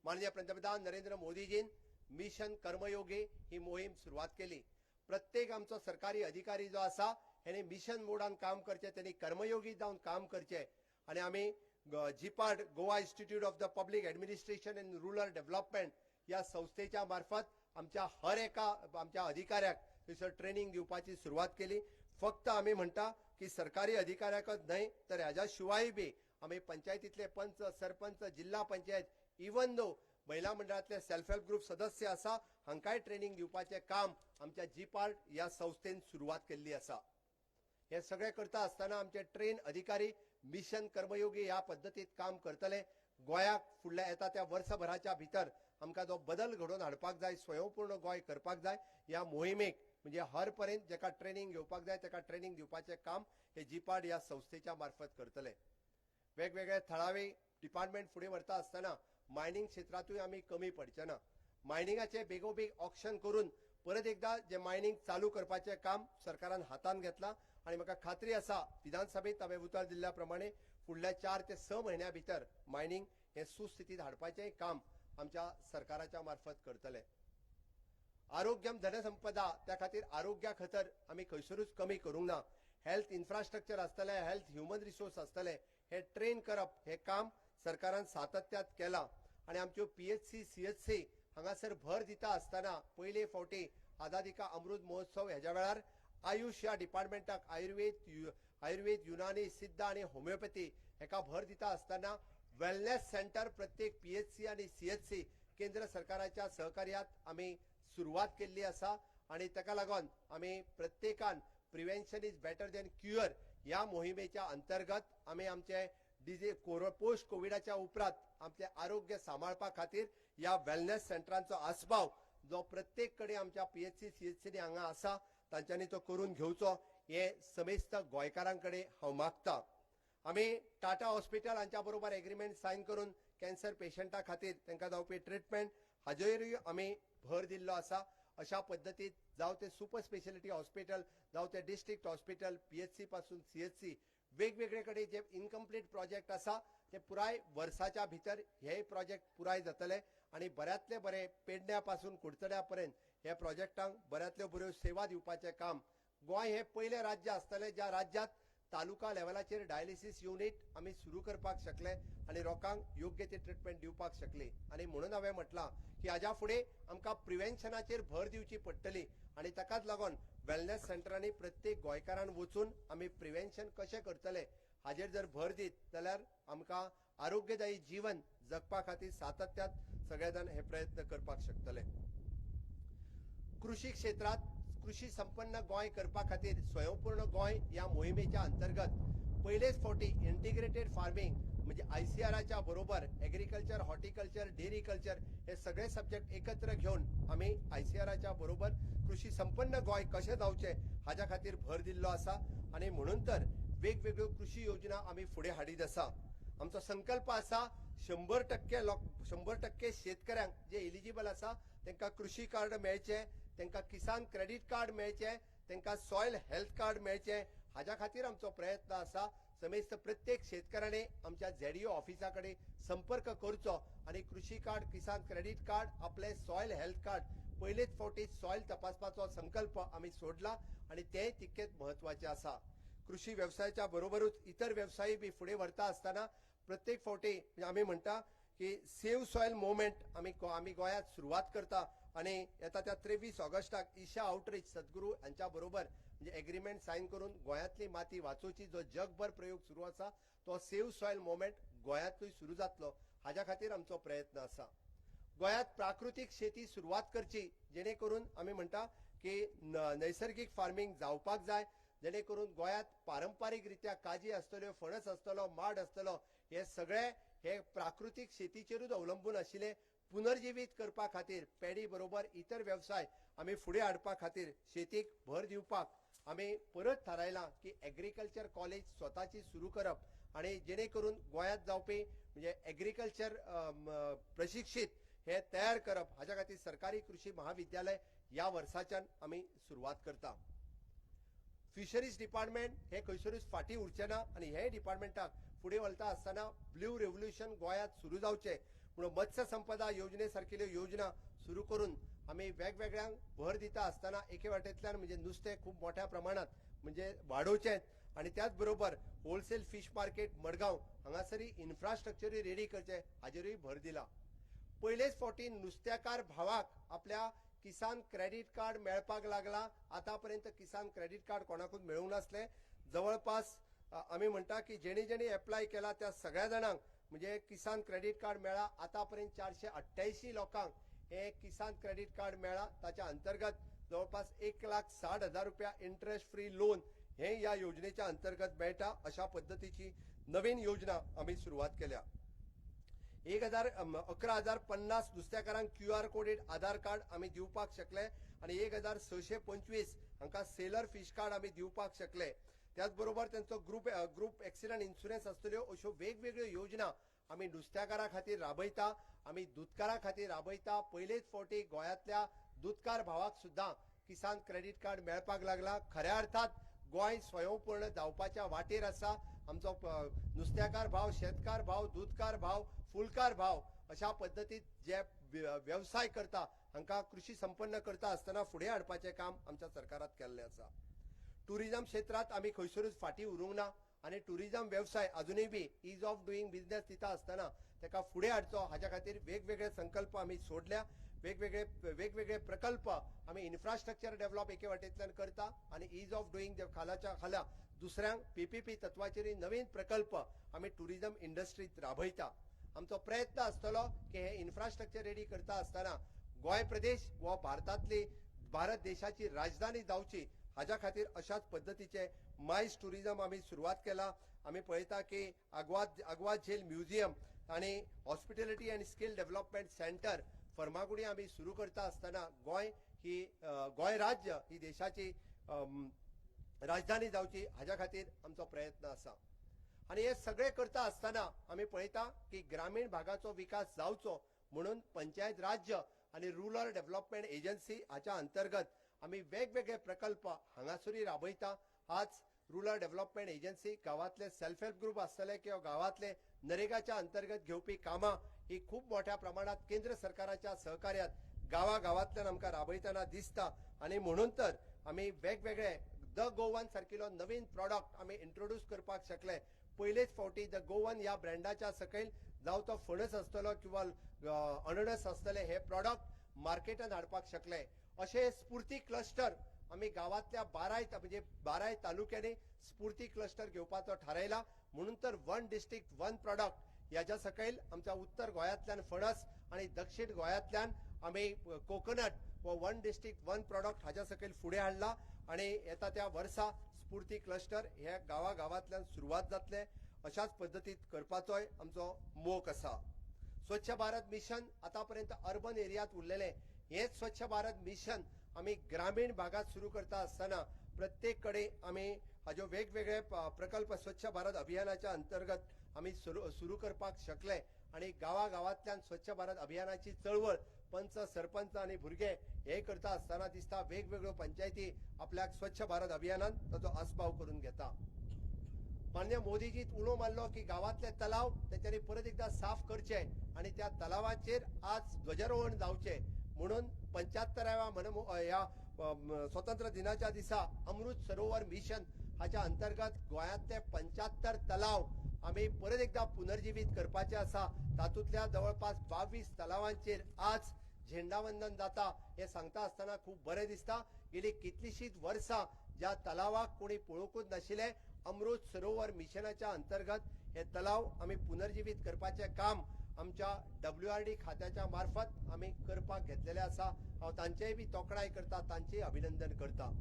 Speaker 3: माननीय पंतप्रधान नरेंद्र मोदीजीन मिशन कर्मयोगी ही मोहीम सुरुवात केली. प्रत्येक आमचो सरकारी अधिकारी जो आसा हेने मिशन मोडान काम करचे, त्यांनी कर्मयोगी जावन काम करचे आणि आमी जिपाड Goa institute of the public administration and rural development या संस्थेच्या मार्फत आमच्या हर एका आमच्या अधिकाऱ्याक थंयसर ट्रेनिंग दिवपाची सुरुवात केली. फक्त आमी म्हणटा की सरकारी अधिकाऱ्याकच न्हय तर ह्याच्या शिवाय बी आमी पंचायतीतले पंच, सरपंच, जिल्हा पंचायत इवन दो महिला मंडळातले सेल्फ हेल्प ग्रुप सदस्य आसा हांकाय ट्रेनिंग दिवपाचे काम आमच्या जिपार्ट या संस्थेन सुरुवात केल्ली आसा. हे सगळे करता आसतना आमचे ट्रेन अधिकारी मिशन कर्मयोगी ह्या पद्धतीत काम करतले. गोंयाक फुडल्या येता त्या वर्सभराच्या भितर आमकां जो बदल घडोवन हाडपाक जाय, स्वयंपूर्ण गोंय करपाक जाय, ह्या मोहिमेक म्हणजे हर पर्यंत जेका ट्रेनिंग घेवपाक जाय तेका ट्रेनिंग दिवपाचे काम हे जिपाड ह्या संस्थेच्या मार्फत करतले. वेगवेगळे थळावे डिपार्टमेंट फुडें व्हरता आसतना मायनिंग क्षेत्रातूय आमी कमी पडचे ना. मायनिंगाचे बेगोबेग ऑक्शन करून परत एकदा जे मायनिंग चालू करपाचे काम सरकारान हातान घेतला आणि म्हाका खात्री आसा विधानसभेत हांवें उतर दिल्ल्या प्रमाणे फुडल्या 4 ते 6 म्हयन्या भितर मायनिंग हे सुस्थितीत हाडपाचें काम आमच्या सरकाराच्या मार्फत करतले. आरोग्यम धनसंपदा त्या खातीर आरोग्या खातीर आमी खंयसरूच कमी करूंक ना. हेल्थ इन्फ्रास्ट्रक्चर आसतले, हेल्थ ह्युमन रिसोर्स आसतले, हे ट्रेन करप हे काम सरकारान सातत्यात केला आणि आमच्यो PHC, CHC हांगासर भर दिता आसतना पयले फावटी आझादी का अमृत महोत्सव ह्याच्या वेळार आयुष ह्या डिपार्टमेंटाक आयुर्वेद, युनानी, सिद्ध आणि होमिओपॅथी हेका भर दिता आसतना वेलनेस सेंटर प्रत्येक PHC आणि CHC केंद्र सरकाराच्या सहकार्यात आमी सुरुवात केल्ली आसा आणि ताका लागून आमी प्रत्येकान prevention is better than cure या मोहिमेच्या अंतर्गत आमी आमचे पोस्ट कोविडाच्या उपरांत आमचे आरोग्य सांबाळपा खातीर या वेलनेस सेंटरांचो आस्पाव जो प्रत्येक कडेन आमच्या PHC, CHC हांगा आसा तांच्यांनी तो करून घेवचो हे समेस्त गोंयकारांकडे हांव मागता. आमी टाटा हॉस्पिटल हांच्या बरोबर एग्रीमेंट सायन करून कॅन्सर पेशंटा खातीर तांकां जावपी ट्रिटमेंट हाजेरूय आमी भर दिल्लो आसा. अशा पद्धतीत जावं ते सुपर स्पेशालिटी हॉस्पिटल, जावं ते डिस्ट्रिक्ट हॉस्पिटल, PHC पासून CHC वेगवेगळे कडेन जे इनकम्प्लीट प्रोजेक्ट आसा ते पुराय वर्साच्या भितर हे प्रोजेक्ट पुराय जातले आणि बऱ्यातले बरे पेडण्या पासून कुडचड्या पर्यंत हे प्रोजेक्टांक बऱ्यातल्यो बऱ्यो सेवा दिवपाचे काम. गोंय हे पयले राज्य आसतले ज्या राज्यात तालुका लेवलाचेर डायलिसीस युनिट आमी सुरू करपाक शकले आणि लोकांक योग्य ती ट्रीटमेंट दिवपाक शकले आणि म्हणून हांवें म्हटलां की हाज्या फुडें आमकां प्रिव्हेन्शनाचेर भर दिवची पडटली आणि ताकाच लागून वेलनेस सेंटरांनी प्रत्येक गोंयकारान वचून आमी प्रिव्हेन्शन कशें करतले हाजेर जर भर दीत जाल्यार आमकां आरोग्यदायी जीवन जगपा खातीर सातत्यात सगळे जाण हे प्रयत्न करपाक शकतले. कृषी क्षेत्रात कृषी संपन्न गोंय करपा खातीर स्वयंपूर्ण गोंय या मोहिमेच्या अंतर्गत पहिलेच फावटी इंटिग्रेटेड फार्मिंग म्हणजे ICRच्या बरोबर एग्रीकल्चर, हॉर्टिकल्चर, डेअरी कल्चर हे सगळे सब्जेक्ट एकत्र घेऊन आम्ही ICRच्या बरोबर कृषी संपन्न गोंय कशें जावचे हाच्या खातीर भर दिल्लो आसा आणि म्हणून तर वेगवेगळ्यो कृषी योजना आम्ही फुडें हाडीत आसा. आमचो संकल्प आसा 100% शेतकऱ्यांक जे एलिजिबल आसा तांकां कृषी कार्ड मेळचे, तांकां किसान क्रेडिट कार्ड मेळचे, तांकां सॉयल हेल्थ कार्ड मेळचे हाच्या खातीर आमचो प्रयत्न आसा. समेस्त प्रत्येक शेतकऱ्याने आमच्या ZDO ऑफिसा कडेन संपर्क करचो आणि कृषी कार्ड, किसान क्रेडिट कार्ड, आपले सॉयल हेल्थ कार्ड पहिलेच फावटी सॉयल तपासपाचो संकल्प आम्ही सोडला आणि ते तितकेच महत्वाचे आसा. कृषी व्यवसायाच्या बरोबरूच इतर व्यवसाय बी फुडें व्हरता आसतना प्रत्येक फावटी आम्ही म्हणटा की सेव्ह सॉयल मुवमेंट आम्ही गोंयांत सुरुवात करता आणि येता त्या 23 ऑगस्टाक ईशा आउटरीच सद्गुरू यांच्या बरोबर म्हणजे एग्रीमेंट साइन करून गोंयांतली माती वाचोवची जो जगभर प्रयोग सुरू आसा तो सेव्ह सॉयल मुवमेंट गोंयांतूय सुरू जातलो हाच्या खातीर आमचो प्रयत्न आसा. गोंयांत प्राकृतीक शेती सुरुवात करची जेणे करून आम्ही म्हणटा की नैसर्गिक फार्मिंग जावपाक जाय जेणे करून गोंयांत पारंपारीकरित्या काजी आसतल्यो, फणस आसतलो, माड आसतलो हे सगळे हे प्राकृतीक शेतीचेरूच अवलंबून आशिल्ले पुनर्जीवित करपा खातीर पेडी बरोबर इतर व्यवसाय आम्ही फुडें हाडपा खातीर शेतीक भर दिवपाक आम्ही परत थारायला की एग्रीकल्चर कॉलेज स्वतःची सुरू करप आणि जेणेकरून गोंयांत जावपी म्हणजे एग्रीकल्चर प्रशिक्षित हे तयार करप हाच्या खातीर सरकारी कृषी महाविद्यालय या वर्साच्यान आमी सुरवात करता. फिशरीज डिपार्टमेंट हे खंयसरूच फाटी उरचे ना आनी हे डिपार्टमेंटाक फुडें वळता आसतना ब्लू रेव्होल्युशन गोंयांत सुरू जावचें म्हणून मत्स्य संपदा योजने सारकिल्यो योजना सुरू करून आमी वेगवेगळ्यांक भर दिता आसतना एके वाटेंतल्यान म्हणजे नुस्तें खूब मोठ्या प्रमाणात म्हणजे वाडोवचें आणि त्याच बरोबर होलसेल फिश मार्केट मडगांव हांगासरी इन्फ्रास्ट्रक्चरूय रेडी करचे हाजेरूय भर दिला. पयलेच फावटी नुस्तेकार भावाक आपल्या किसान क्रेडिट कार्ड मेळपाक लागला. आतापर्यंत किसान क्रेडिट कार्ड कोणाकूच मेळूंक नासले. जवळपास आमी म्हणटा की जेणी जेणी एप्लाय केला त्या सगळ्या जाणांक म्हणजे किसान क्रेडिट कार्ड मेळ्ळा. आतापर्यंत 488 लोकांक हे किसान क्रेडिट कार्ड मेळ्ळा. ताच्या अंतर्गत जवळपास 1,60,000 रुपया इंटरेस्ट फ्री लोन हे या योजनेच्या अंतर्गत मेळटा. अशा पद्धतीची नवीन योजना आम्ही सुरुवात केल्या. 11,50 नुस्तेकारांक QR कोडेड आधार कार्ड आम्ही दिवपाक शकले आणि 1,625 हांकां सेलर फिश कार्ड आम्ही दिवपाक शकले. त्याचबरोबर त्यांचो ग्रुप एक्सिडेंट इन्शुरन्स आसतल्यो अश्यो वेगवेगळ्यो योजना आम्ही नुस्तेकारां खातीर राबयता. आम्ही दूधकारां खातीर राबयता. पयलेच फावटी गोंयांतल्या दूधकार भावाक सुद्धा किसान क्रेडिट कार्ड मेळपाक लागला. खऱ्या अर्थात गोंय स्वयंपूर्ण जावपाच्या वाटेर आसा. आमचो नुस्तेकार भाव, शेतकार भाव, दूधकार भाव, फुलकार भाव अशा पद्धतीत जे व्यवसाय करता हांकां कृषी संपन्न करता आसतना फुडें हाडपाचें काम आमच्या सरकारात केल्लें आसा. टुरिझम क्षेत्रात आमी खंयसरूच फाटी उरूंक ना आणि टुरिझम व्यवसाय अजूनय बी इज ऑफ डुईंग बिझनेस दिता आसतना ताका फुडें हाडचो हाच्या खातीर वेगवेगळे संकल्प आमी सोडल्या. वेगवेगळे प्रकल्प आम्ही इन्फ्रास्ट्रक्चर डेव्हलप एके वाटेंतल्यान करता आणि इज ऑफ डुईंग खालाच्या खाला दुसऱ्यांक PPP तत्वाचेर नवीन प्रकल्प आम्ही टुरिझम इंडस्ट्रीत राबयता. आमचो प्रयत्न आसतलो की हे इन्फ्रास्ट्रक्चर रेडी करता आसतना गोंय प्रदेश व भारत देशाची राजधानी जावची हाच्या खातीर अशाच पद्धतीचे मायज टुरिझम आम्ही सुरुवात केला. आम्ही पळयता की आग्वाद झेल म्युझियम आणि hospitality and skill development centre Farmagudi आम्ही सुरू करता आसतना गोंय राज्य ही देशाची राजधानी जावची हाच्या खातीर आमचो प्रयत्न आसा. आणि हे सगळे करता आसतना आम्ही पळयता की ग्रामीण भागाचो विकास जावचो म्हणून पंचायत राज्य आणि रुरल डेव्हलपमेंट एजन्सी हाच्या अंतर्गत आम्ही वेगवेगळे प्रकल्प हांगासरी राबयता. आज रुरल डेव्हलपमेंट एजन्सी गावातले सेल्फ हेल्प ग्रुप आसतले किंवा गावातले नरेगाच्या अंतर्गत घेवपी कामां ही खूप मोठ्या प्रमाणात केंद्र सरकाराच्या सहकार्यात गावागावातल्यान आमकां राबयतना दिसता. आणि म्हणून तर आम्ही वेगवेगळे द गोवन सारकिलो नवीन प्रॉडक्ट आम्ही इंट्रोड्यूस करपाक शकले. पयलेच फावटी द गोवन या ब्रँडाच्या सकयल जावं तो फणस आसतलो किंवा अननस आसतले हे प्रॉडक्ट मार्केटात हाडपाक शकले. अशे स्फूर्ती क्लस्टर आम्ही गावातल्या 12 तालुक्यांनी स्फूर्ती क्लस्टर घेवपाचो ठरयला. म्हणून तर वन डिस्ट्रिक्ट वन प्रॉडक्ट याच्या सकयल आमच्या उत्तर गोंयांतल्यान फणस आणि दक्षिण गोंयांतल्यान आम्ही कोकोनट व वन डिस्ट्रिक्ट वन प्रॉडक्ट हाच्या सकयल फुडें हाडला. आणि येता त्या वर्सा स्फूर्ती क्लस्टर हे गावागावातल्यान सुरुवात जातले. अशाच पद्धतीत करपाचोय आमचो मोख आसा. स्वच्छ भारत मिशन आतापर्यंत अर्बन एरियात उरलेले हेच स्वच्छ भारत मिशन आम्ही ग्रामीण भागात सुरू करता आसतना प्रत्येक कडेन आम्ही हाजो वेगवेगळे प्रकल्प स्वच्छ भारत अभियानाच्या अंतर्गत आम्ही सुरू करपाक शकले. आणि गावागावातल्यान स्वच्छ भारत अभियानाची चळवळ पंच, सरपंच आणि भुरगे हे करता आसतना दिसता वेगवेगळ्यो पंचायती आपल्याक स्वच्छ भारत अभियानात ताचो आस्पाव करून घेता. मान्य मोदीजीत उलो मारलो की गावातले तलाव तेंच्यांनी परत एकदा साफ करचे आणि त्या तलावाचेर आज ध्वजारोहण जावचे म्हणून 75व्या या स्वतंत्र दिनाच्या दिसा अमृत सरोवर मिशन हाच्या अंतर्गत गोंयांतले 75 तलाव आम्ही परत एकदा पुनर्जीवित करपाचे आसा. तातूंतल्या जवळपास 22 तलावांचेर आज झेंडावंदन जाता. हे सांगता आसतना खूप बरें दिसता. गेली कितलीशीच वर्सां ज्या तलावाक कोणी पळोवंकूच नाशिल्ले अमृत सरोवर मिशनाच्या अंतर्गत हे तलाव आम्ही पुनर्जीवित करपाचे काम आमच्या WRD खात्याच्या मार्फत आम्ही करपाक घेतलेले आसा. हांव तांचेय बी तोखणाय करता, तांचेय अभिनंदन करता.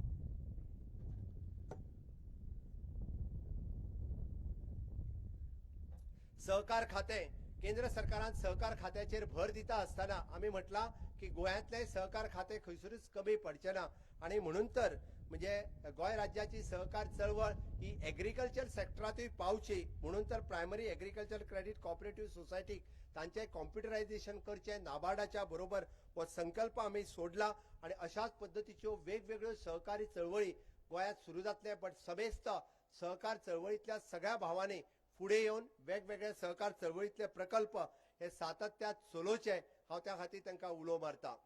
Speaker 3: सहकार खाते केंद्र सरकारान सहकार खात्याचेर भर दिता आसतना आमी म्हटला की गोंयांतले सहकार खाते खंयसरूच कमी पडचे ना आणि म्हणून तर म्हणजे गोंय राज्याची सहकार चळवळ ही एग्रीकल्चर सेक्टरातूय पावची म्हणून तर प्रायमरी एग्रीकल्चर क्रेडिट कोऑपरेटिव्ह सोसायटीक तांचे कॉम्प्युटरायझेशन करचे नाबार्डाच्या बरोबर हो संकल्प आमी सोडला आणि अशाच पद्धतीच्यो वेगवेगळ्यो सहकारी चळवळी गोंयांत सुरू जातले बट समेस्त सहकार चळवळीतल्या सगळ्या भावांनी फुडें येवन वेगवेगळे सहकार चळवळीतले प्रकल्प हे सातत्यात चलोवचे हांव त्या खातीर तांकां उलो मारता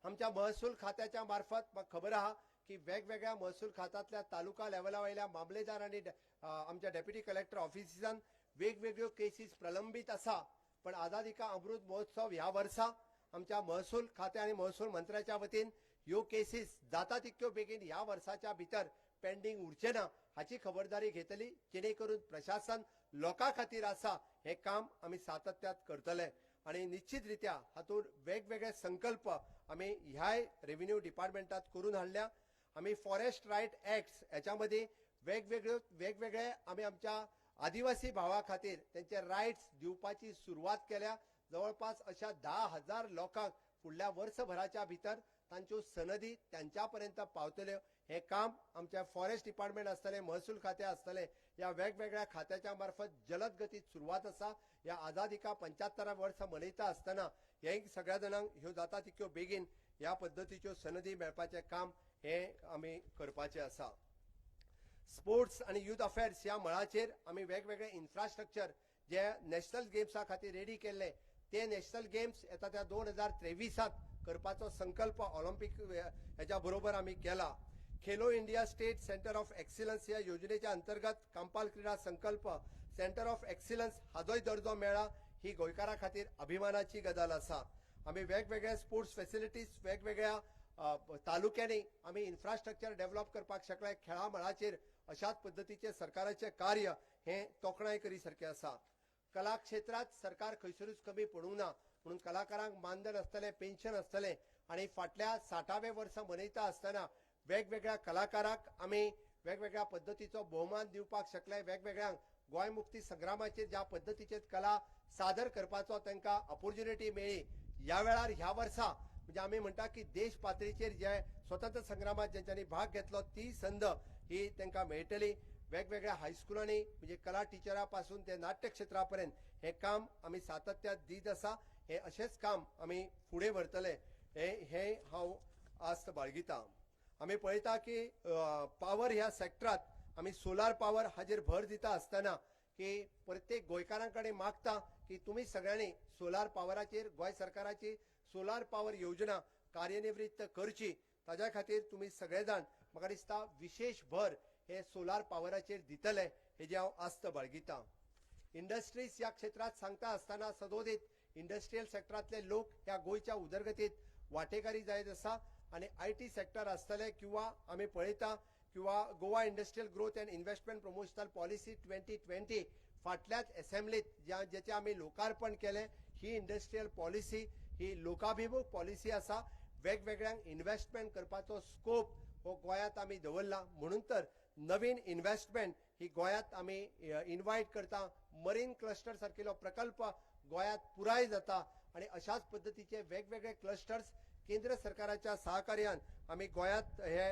Speaker 3: आमच्या महसूल खात्याच्या मार्फत म्हाका खबर आहा की वेगवेगळ्या महसूल खात्यातल्या तालुका लेवला वयल्या मामलेदार आणि आमच्या डेप्युटी कलेक्टर ऑफिसांत वेगवेगळ्यो केसीस प्रलंबीत आसा पण आझादी का अमृत महोत्सव ह्या वर्सा आमच्या महसूल खाते आणि महसूल मंत्र्याच्या वतीन ह्यो केसीस जाता तितक्यो बेगीन ह्या वर्साच्या भितर पेंडिंग उरचे ना हाची खबरदारी घेतली जेणे करून प्रशासन लोकां खातीर आसा हे काम आमी सातत्यात करतले आणि निश्चितरित्या हातूंत वेगवेगळे संकल्प आमी ह्याय रेव्हेन्यू डिपार्टमेंटात करून हाडल्या आमी फॉरेस्ट रायट ऍक्ट ह्याच्या मध्ये वेगवेगळे आमी आमच्या आदिवासी भावा खातीर त्यांचे रायट्स दिवपाची सुरवात केल्या जवळपास अशा 10,000 लोकांक फुडल्या वर्षभराच्या भितर तांच्यो सनदी त्यांच्या पर्यंत पावतल्यो हे काम आमच्या फॉरेस्ट डिपार्टमेंट आसतले महसूल खाते आसतले या वेगवेगळ्या खात्याच्या मार्फत जलद गतीत सुरवात आसा या आझादी का 75 वर्ष मनयता आसतना हे सगळ्या जाणांक ह्यो जाता तितक्यो बेगीन ह्या पद्धतीच्यो सनदी मेळपाचे काम हे आमी करपाचे आसा स्पोर्ट्स आणि युथ अफेअर्स ह्या मळाचेर आमी वेगवेगळे इन्फ्रास्ट्रक्चर जे नॅशनल गेम्सा खातीर रेडी केल्ले ते नॅशनल गेम्स येता त्या 2023 करपाचो संकल्प ऑलिंपिक ह्याच्या बरोबर आमी केला Khelo India state centre of excellence ह्या योजनेच्या अंतर्गत कांपाल क्रीडा संकल्प सेंटर ऑफ एक्सिलन्स हाजोय दर्जो मेळ्ळा ही गोंयकारां खातीर अभिमानाची गजाल आसा आमी वेगवेगळे स्पोर्ट्स फॅसिलिटीज वेगवेगळ्या तालुक्यांनी आमी इन्फ्रास्ट्रक्चर डेव्हलप करपाक शकले खेळा मळाचेर अशाच पद्धतीचे सरकाराचे कार्य हे तोखणाय करी सारखे आसा कला क्षेत्रात सरकार खंयसरूच कमी पडूंक ना म्हणून कलाकारांक मानधन आसतले पेन्शन आसतले आणि फाटल्या 60वें वर्स मनयता आसतना वेगवेगळ्या कलाकारांक आमी वेगवेगळ्या पद्धतीचो भोवमान दिवपाक शकले वेगवेगळ्यांक गोंय मुक्ती संग्रामाचेर ज्या पद्धतीचे कला सादर करपाचो तांकां ऑपॉर्च्युनिटी मेळ्ळी ह्या वेळार ह्या वर्सा म्हणजे आमी म्हणटा की देश पातळीचेर जे स्वतंत्र संग्रामात ज्यांच्यांनी भाग घेतलो ती संद ही तांकां मेळटली वेगवेगळ्या हायस्कुलांनी म्हणजे कला टिचरा पासून ते नाट्य क्षेत्रापर्यंत हे काम आमी सातत्यात दीत आसा हे अशेंच काम आमी फुडें व्हरतले हे हांव आस्त बाळगिता आमी पळयता की पावर ह्या सेक्टरात आमी सोलार पावर हाजेर भर दिता आसतना की प्रत्येक गोंयकारांकडे मागता की तुमी सगळ्यांनी सोलार पावराचेर गोंय सरकाराची सोलार पावर योजना कार्यान्वित करची ताज्या खातीर तुमी सगळे जाण म्हाका दिसता विशेष भर हे सोलार पावराचेर दितले हेजी हांव आस्त बाळगिता इंडस्ट्रीज ह्या क्षेत्रात सांगता आसतना सदोदीत इंडस्ट्रियल सेक्टरातले लोक ह्या गोंयच्या उदरगतीत वांटेकारी जायत आसा आणि आयटी सेक्टर आसतले किंवा आमी पळयता किंवा Goa industrial growth and investment promotional policy 2020 फाटल्याच असेंब्लीत जेचे आमी लोकार्पण केले ही इंडस्ट्रियल पॉलिसी ही लोकाभिमुख पॉलिसी आसा वेगवेगळ्यांक इन्व्हेस्टमेंट करपाचो स्कोप हो गोंयांत आमी दवरला म्हणून तर नवीन इन्व्हेस्टमेंट ही गोंयांत आमी इन्वायट करता मरीन क्लस्टर सारकेलो प्रकल्प गोंयांत पुराय जाता आणि अशाच पद्धतीचे वेगवेगळे क्लस्टर्स केंद्र सरकाराच्या सहकार्यान आमी गोंयांत हे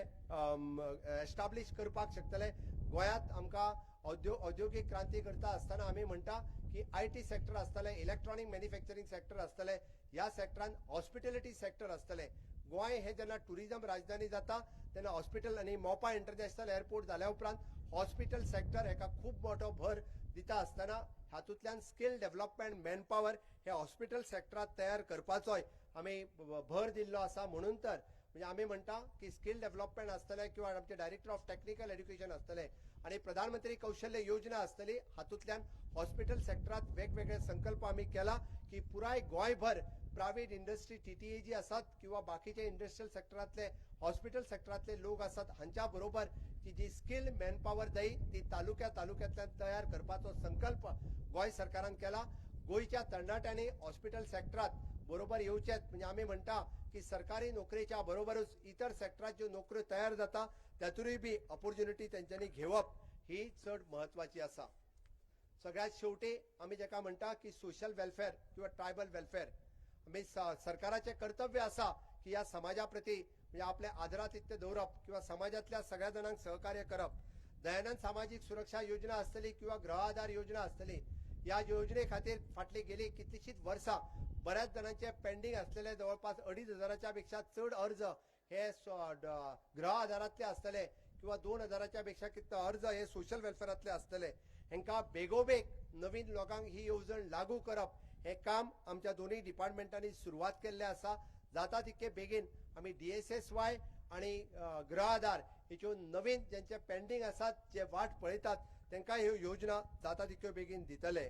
Speaker 3: एस्टाब्लिश करपाक शकतले गोंयांत आमकां औद्योगिक क्रांती करता आसतना आमी म्हणटा की आयटी सेक्टर आसतले इलेक्ट्रॉनिक मॅन्युफॅक्चरिंग सेक्टर आसतले ह्या सेक्टरान हॉस्पिटॅलिटी सेक्टर आसतले गोंय हे जेन्ना टुरिझम राजधानी जाता तेन्ना हॉस्पिटल आणि मोपा इंटरनॅशनल एअरपोर्ट जाल्या उपरांत हॉस्पिटल सेक्टर हेका खूब मोठो भर दिता आसतना हातूंतल्यान स्किल डेव्हलपमेंट मॅनपॉवर हे हॉस्पिटल सेक्टरात तयार करपाचोय आमी भर दिल्लो आसा म्हणून तर म्हणजे आमी म्हणटा की स्किल डेव्हलपमेंट आसतले किंवा आमचे डायरेक्टर ऑफ टेक्निकल एज्युकेशन आसतले आणि प्रधानमंत्री कौशल्य योजना आसतली हातूंतल्यान हॉस्पिटल सेक्टरात वेगवेगळे संकल्प आमी केला की पुराय गोंयभर प्रायव्हेट इंडस्ट्री टीटीए जी आसात किंवा बाकीचे इंडस्ट्रियल सेक्टरातले हॉस्पिटल सेक्टरातले लोक आसात हांच्या बरोबर की जी स्किल मॅनपॉवर जाय ती तालुक्यांतल्यान तयार करपाचो संकल्प गोंय सरकारान केला गोंयच्या तरणाट्यांनी हॉस्पिटल सेक्टरात बरोबर येवचेत म्हणजे आमी म्हणटा की सरकारी नोकरेच्या बरोबरच इतर सेक्टरात ज्यो नोकऱ्यो तयार जाता तातूंय बी ऑपॉर्च्युनिटी तेंच्यांनी घेवप ही चड महत्वाची आसा सगळ्यात शेवटी आम्ही जेका म्हणटा की सोशल वेलफेअर किंवा ट्रायबल वेलफेअर आम्ही सरकाराचे कर्तव्य असा की या समाजा प्रती म्हणजे आपल्या आदरातिथ्य दवरप किंवा समाजातल्या सगळ्या जणांक सहकार्य करप. दयानंद सामाजिक सुरक्षा योजना असतली किंवा गृह आधार योजना असतली, या योजने खातीर फाटली गेली कितलीशीच वर्सां बऱ्याच जणांचे पेंडिंग असलेले जवळपास 2,500च्या पेक्षा चड अर्ज हे गृह आधारातले असतले किंवा 2,000च्या पेक्षा कितले अर्ज हे सोशल वेलफेअरातले असतले. हेंका बेगोबेग नवीन लोकांक ही येवजण लागू करप हे काम आमच्या दोन्ही डिपार्टमेंटांनी सुरुवात केल्ले आसा. जाता तितके बेगीन आम्ही DSSY आणि गृह आधार हेच्यो नवीन ज्यांचे पेंडिंग असतात जे वाट पळयतात तांकां ह्यो योजना जाता तितक्यो बेगीन दितले.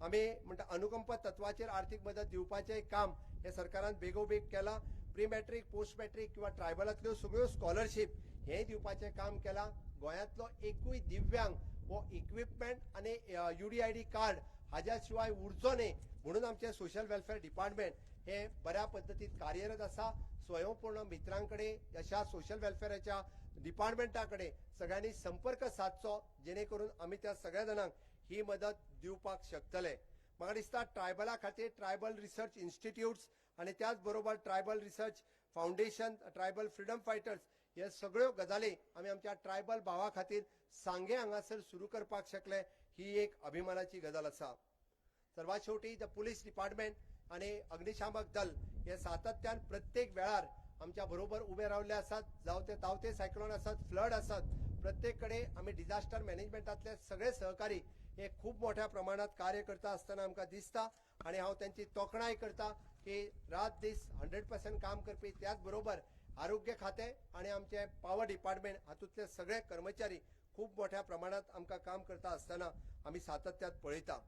Speaker 3: आम्ही म्हणटा अनुकंप तत्वाचेर आर्थीक मदत दिवपाचे काम हे सरकारान बेगोबेग केला. प्री मॅट्रिक पोस्ट मॅट्रिक किंवा ट्रायबलांतल्यो सगळ्यो स्कॉलरशीप हे दिवपाचे काम केला. गोंयांतलो एकूय दिव्यांग वो इक्विपमेंट आणि UDID कार्ड हाज्या शिवाय उरचो न्ही म्हणून आमचे सोशल वेलफेअर डिपार्टमेंट हे बऱ्या पद्धतीत कार्यरत असा. स्वयंपूर्ण मित्रांकडे अशा सोशल वेलफेअरच्या डिपार्टमेंटाकडे सगळ्यांनी संपर्क साधचो जेणे करून आम्ही त्या सगळ्या जणांक ही मदत दिवपाक शकतले. म्हाका दिसता ट्रायबला खातीर ट्रायबल रिसर्च इन्स्टिट्यूट्स आणि त्याच बरोबर tribal research foundation, tribal freedom fighters हे सगळ्यो गजाली आम्ही आमच्या ट्रायबल भावा खातीर सांगे हांगासर सुरू करपाक शकले ही एक अभिमानाची गजाल आसा. सर्वात शेवटी द पुलीस डिपार्टमेंट आणि अग्निशामक दल हे सातत्यान प्रत्येक वेळार आमच्या बरोबर उभे रावले असतात. जावं ते तावते सायक्लोन असतात, फ्लड असतात, प्रत्येक कडे आम्ही डिझास्टर मॅनेजमेंटातले सगळे सहकारी हे खूप मोठ्या प्रमाणात कार्य करता असताना आमकां दिसता आणि हांव त्यांची तोखणाय करता की रात दीस 100% काम करपी. त्याच बरोबर आरोग्य खाते आणि आमचे पॉवर डिपार्टमेंट हातूंतले सगळे कर्मचारी खूप मोठ्या प्रमाणात आमकां काम करता असताना आम्ही सातत्यात पळयता.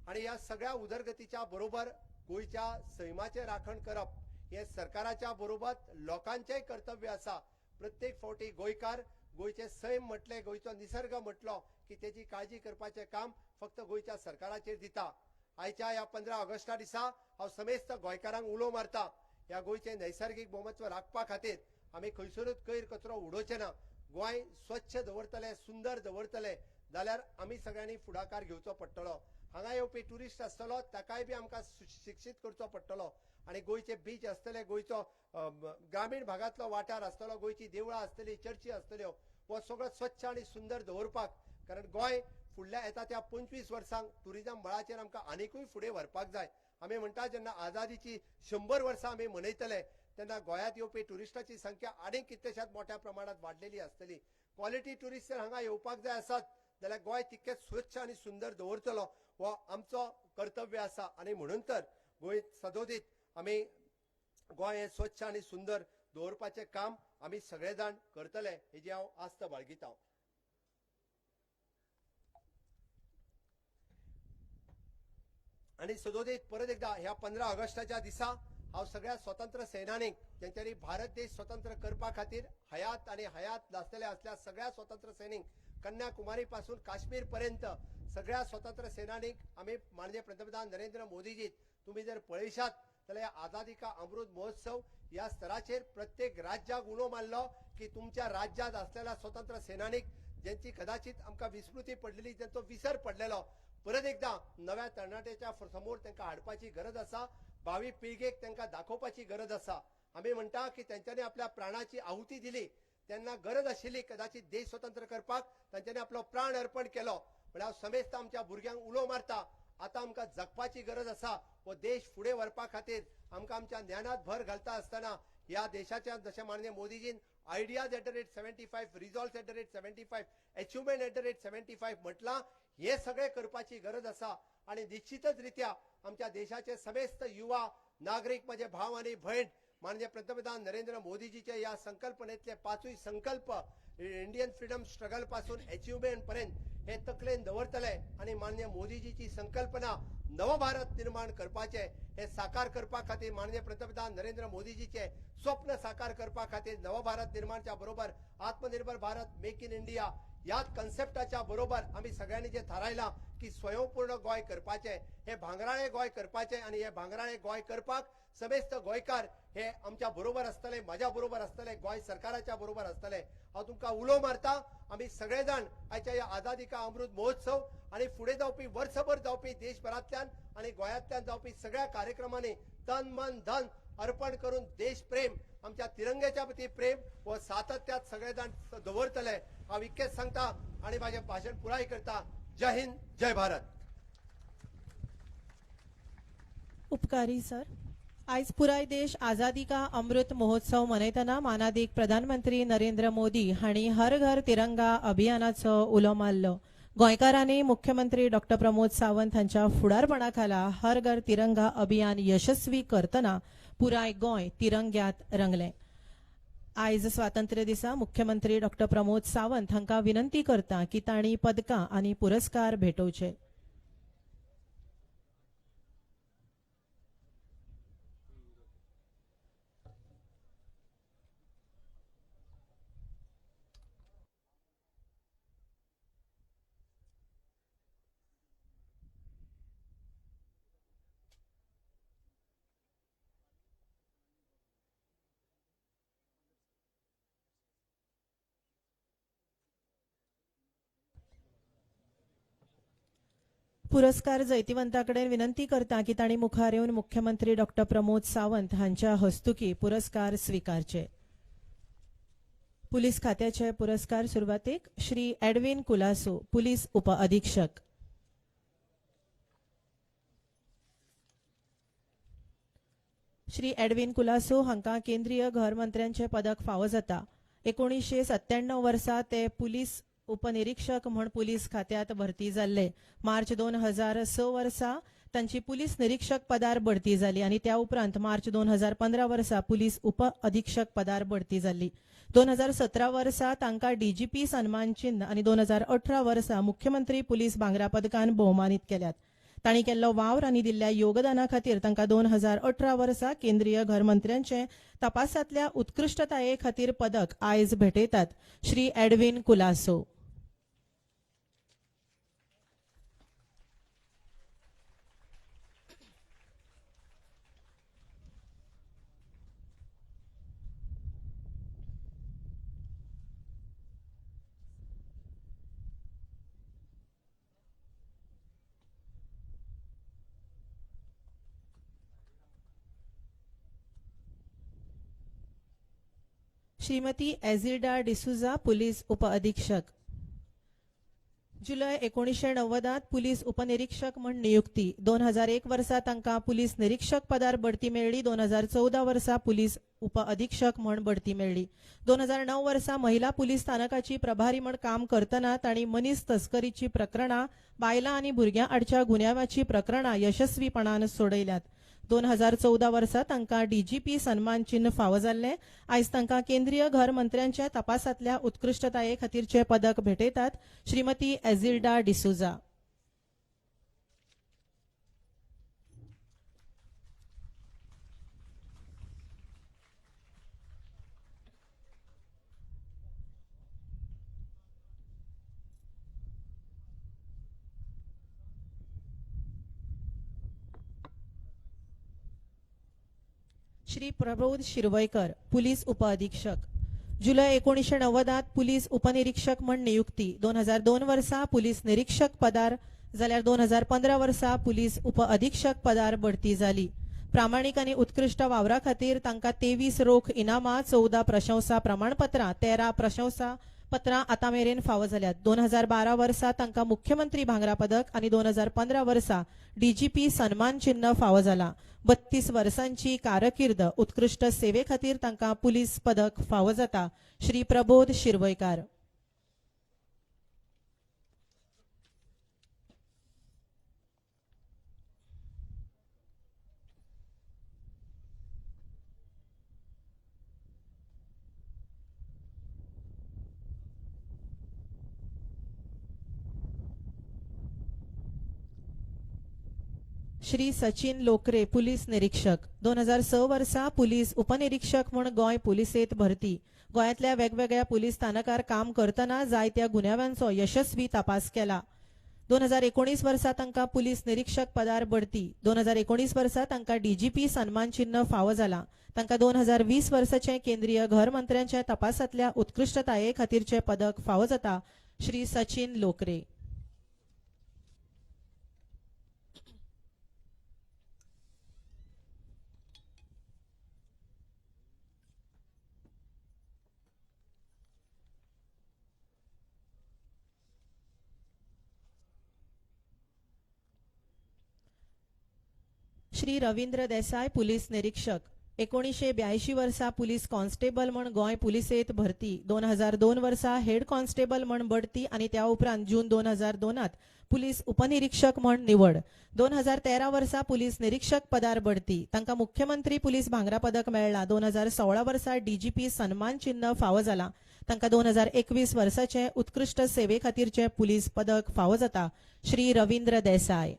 Speaker 3: आणि या सगळ्या उदरगतीच्या बरोबर गोयच्या सैमाचे राखण करप हे सरकाराच्या बरोबर लोकांचेय कर्तव्य असा. प्रत्येक फावटी गोंयकार गोयचे सैम म्हटले, गोयचो निसर्ग म्हटलो की त्याची काळजी करपाचे काम फक्त गोयच्या सरकाराचेर दिता. आयच्या या 15 ऑगस्टा दिसा हांव समेस्त गोंयकारांक उलो मारता. ह्या गोयचे नैसर्गिक भौमत्व राखपा खातीर आमी खंयसरूच कोयर कचरो उडोवचे ना. गोंय स्वच्छ दवरतले, सुंदर दवरतले जाल्यार आमी सगळ्यांनी फुडाकार घेवचो पडटलो. हांगा येवपी टुरिस्ट आसतलो ताकाय बी आमकां शिक्षीत करचो पडटलो. आणि गोयचे बीच असतले, गोयचो ग्रामीण भागातलो वाठार असतलो, गोयची देवळां असतली, चर्ची असतल्यो, हो सगळो स्वच्छ आणि सुंदर दवरपाक. कारण गोंय फुडल्या येता त्या 25 वर्सांक टुरिझम बळाचेर आमकां आनीकूय फुडें व्हरपाक जाय. आमी म्हणटा जेन्ना आझादीची 100 वर्सां आमी मनयतले तेन्ना गोंयांत येवपी टुरिस्टाची संख्या आनीक कितल्याशाच मोठ्या प्रमाणात वाडलेली आसतली. क्वॉलिटी टुरिस्ट जर हांगा येवपाक जाय आसात जाल्यार गोंय तितकेच स्वच्छ आणि सुंदर दवरतलो हो आमचो कर्तव्य आसा. आणि म्हणून तर गोंय सदोदीत आमी गोंय हे स्वच्छ आणि सुंदर दवरपाचे काम आमी सगळे जाण करतले हेजी हांव आस्त बाळगितां. आणि सदोदीत परत एकदा ह्या 15 ऑगस्टाच्या दिसा हांव सगळ्या स्वतंत्र सेनानीक ज्यांच्यानी भारत देश स्वतंत्र करपा खातीर हयात आणि हयात नासलेले असल्या सगळ्या स्वतंत्र सैनिक कन्याकुमारी पासून काश्मीर पर्यंत सगळ्या स्वतंत्र सेनानीक आम्ही माननीय पंतप्रधान नरेंद्र मोदीजी तुम्ही जर पळयशात जाल्यार आझादी का अमृत महोत्सव या स्तराचेर प्रत्येक राज्याक उलो मारलो की तुमच्या राज्यात असलेला स्वतंत्र सेनानीक ज्यांची कदाचित आमकां विस्मृती पडलेली, त्यांचो विसर पडलेलो, परत एकदा नव्या तरणाट्याच्या समोर तांकां हाडपाची गरज आसा. भावी पिळगेक तांकां दाखोवपाची गरज आसा. आमी म्हणटा की त्यांच्यानी आपल्या प्राणाची आहुती दिली, त्यांना गरज आशिल्ली कदाचित देश स्वतंत्र करपाक, तांच्यानी आपलो प्राण अर्पण केलो. पण हांव समेस्त आमच्या भुरग्यांक उलो मारता, आता आमकां जगपाची गरज आसा. वो देश फुडें व्हरपा खातीर आमकां आमच्या ज्ञानात भर घालता आसतना ह्या देशाच्या जशें माननीय मोदीजीन आयडियाज @75, रिझॉल्व्स @75, अचिव्हमेंट @75 म्हटलां, हे सगळे करपाची गरज आसा. आणि निश्चितच रित्या आमच्या देशाचे समेस्त युवा नागरिक माझे भाव आणि भयण माननीय पंतप्रधान नरेंद्र मोदीजीचे या संकल्पनेतले 5 संकल्प इंडियन फ्रीडम स्ट्रगल पासून अचिव्हमेंट पर्यंत हे तकलेन दवरतले. आणि माननीय मोदीजीची संकल्पना नवभारत निर्माण करपाचे, हे साकार करपा खातीर माननीय पंतप्रधान नरेंद्र मोदीजीचे स्वप्न साकार करपा खातीर नवभारत निर्माणच्या बरोबर आत्मनिर्भर भारत, मेक इन इंडिया या कन्सेप्टाच्या बरोबर आम्ही सगळ्यांनी जे थारायला की स्वयंपूर्ण गोय करपाचे, हे भांगराळे गोय करपाचे आणि हे भांगराळे गोय करपाक समेस्त गोयकार हे आमच्या बरोबर असतले, माझ्या बरोबर असतले, गोय सरकाराच्या बरोबर असतले. हांव तुमकां उलो मारता, आम्ही सगळेजण आयच्या या आझादी का अमृत महोत्सव आणि फुडें जावपी वर्सभर जावपी देशभरांतल्यान आणि गोंयांतल्यान जावपी सगळ्या कार्यक्रमांनी तन मन धन अर्पण करून देश प्रेम, आमच्या तिरंग्याच्या प्रती प्रेम व सातत्यात सगळेजण दवरतले. हांव इतकेच सांगता आणि माझे भाषण पुराय करता. जय हिंद, जय भारत.
Speaker 1: उपकारी सर. आयज पुराय देश आझादी का अमृत महोत्सव मनयतना मानादीक प्रधानमंत्री नरेंद्र मोदी हांणी हर घर तिरंगा अभियानाचो उलो मारलो. गोंयकारांनी मुख्यमंत्री डॉक्टर प्रमोद सावंत हांच्या फुडारपणा खाला हर घर तिरंगा अभियान यशस्वी करतना पुराय गोंय तिरंग्यात रंगलें. आयज स्वातंत्र्य दिसा मुख्यमंत्री डॉक्टर प्रमोद सावंत हांकां विनंती करता की तांणी पदकां आनी पुरस्कार भेटोवचे. पुरस्कार जैतिवंतांकडे विनंती करता की तांणी मुखार येवन मुख्यमंत्री डॉक्टर प्रमोद सावंत हांच्या हस्तुकी पुरस्कार स्वीकारचे. पुलीस खात्याचे पुरस्कार सुरवातेक श्री एडविन कुलासो, पुलीस उप अधीक्षक. श्री एडविन कुलासो हांकां केंद्रीय घर मंत्र्यांचे पदक फावो जाता. 1997 वर्सा ते पुलीस उपनिरीक्षक म्हूण पुलीस खात्यांत भरती जाल्ले. मार्च 2006 वर्सा तांची पुलीस निरीक्षक पदार बढती जाली आणि त्या उपरांत मार्च 2015 वर्सा पुलीस उप अधीक्षक पदार बढती जाल्ली. 2017 वर्सा तांकां डीजीपी सन्मान चिन्ह आणि 2018 वर्सा मुख्यमंत्री पुलीस भांगरा पदकान भोवमानीत केल्यात. तांणी केल्लो वावर आनी दिल्ल्या योगदाना खातीर तांकां 2018 वर्सा केंद्रीय घर मंत्र्यांचे तपासांतल्या उत्कृश्टताये खातीर पदक आयज भेटयतात. श्री एडविन कुलासो. श्रीमती एझिल्डा डिसुजा, पुलीस उप अधीक्षक. जुलय 1990 पुलीस उपनिरीक्षक म्हूण नियुक्ती. 2001 वर्सा तांकां पुलीस निरीक्षक पदार बढती मेळ्ळी. 2014 वर्सा पुलीस उप अधीक्षक म्हूण बढती मेळ्ळी. 2009 वर्सा महिला पुलीस स्थानकाची प्रभारी म्हूण काम करतना तांणी मनीस तस्करीची प्रकरणां, बायलां आनी भुरग्यां आडच्या गुन्यांवाची प्रकरणां यशस्वीपणान सोडयल्यात. 2014 वर्सा तांकां डीजीपी सन्मान चिन्ह फावो जाल्ले. आयज तांकां केंद्रीय घर मंत्र्यांच्या तपासांतल्या उत्कृश्टताये खातीरचे पदक भेटयतात. श्रीमती एझिल्डा डिसुजा. श्री प्रबोध शिरवयकर, पुलीस उप अधीक्षक. जुलय 1990 पुलीस उपनिरीक्षक म्हूण नियुक्ती. 2002 वर्सा पुलीस निरीक्षक पदार जाल्यार 2015 वर्सा पुलीस उप अधीक्षक पदार बढती जाली. प्रामाणीक आनी उत्कृश्ट वावरा खातीर तांकां 23 रोख इनामां, 14 प्रशंसा प्रमाणपत्रां, 13 प्रशंसा पत्रां आतां मेरेन फावो जाल्यात. 2012 वर्सा तांकां मुख्यमंत्री भांगरा पदक आणि 2015 वर्सा डीजीपी सन्मान चिन्ह फावो जाला. 32 वर्सांची कारकीर्द, उत्कृश्ट सेवे खातीर तांकां पुलीस पदक फावो जाता. श्री प्रबोध शिरवयकार. श्री सचिन लोकरे पुलीस निरीक्षक 2006 वर्सा पुलीस उपनिरीक्षक म्हूण गोंय पुलिसेत भरती गोंयांतल्या वेगवेगळ्या पुलीस स्थानकार काम करतना जायत्या गुन्यांवांचो यशस्वी तपास केला 2019 वर्सा तांकां पुलीस निरीक्षक पदार बढती 2019 वर्सा तांकां डीजीपी सन्मान चिन्ह फावो जाला तांकां 2020 वर्साचे केंद्रीय घर मंत्र्यांच्या तपासांतल्या उत्कृश्टताये खातीरचे पदक फावो जाता श्री सचिन लोकरे. श्री रवींद्र देसाय पुलीस निरीक्षक 1982 वर्सा पुलीस कॉन्स्टेबल म्हूण गोंय पुलिसेत भरती 2002 वर्सा हेड कॉन्स्टेबल म्हूण बढती आणि त्या उपरांत जून 2002 पुलीस उपनिरीक्षक म्हूण निवड 2013 वर्सा पुलीस निरीक्षक पदार बढती तांकां मुख्यमंत्री पुलीस भांगरा पदक मेळ्ळा 2016 वर्सा डीजीपी सन्मान चिन्ह फावो जाला तांकां 2021 वर्साचे उत्कृश्ट सेवे खातीरचे पुलीस पदक फावो जाता श्री रवींद्र देसाय.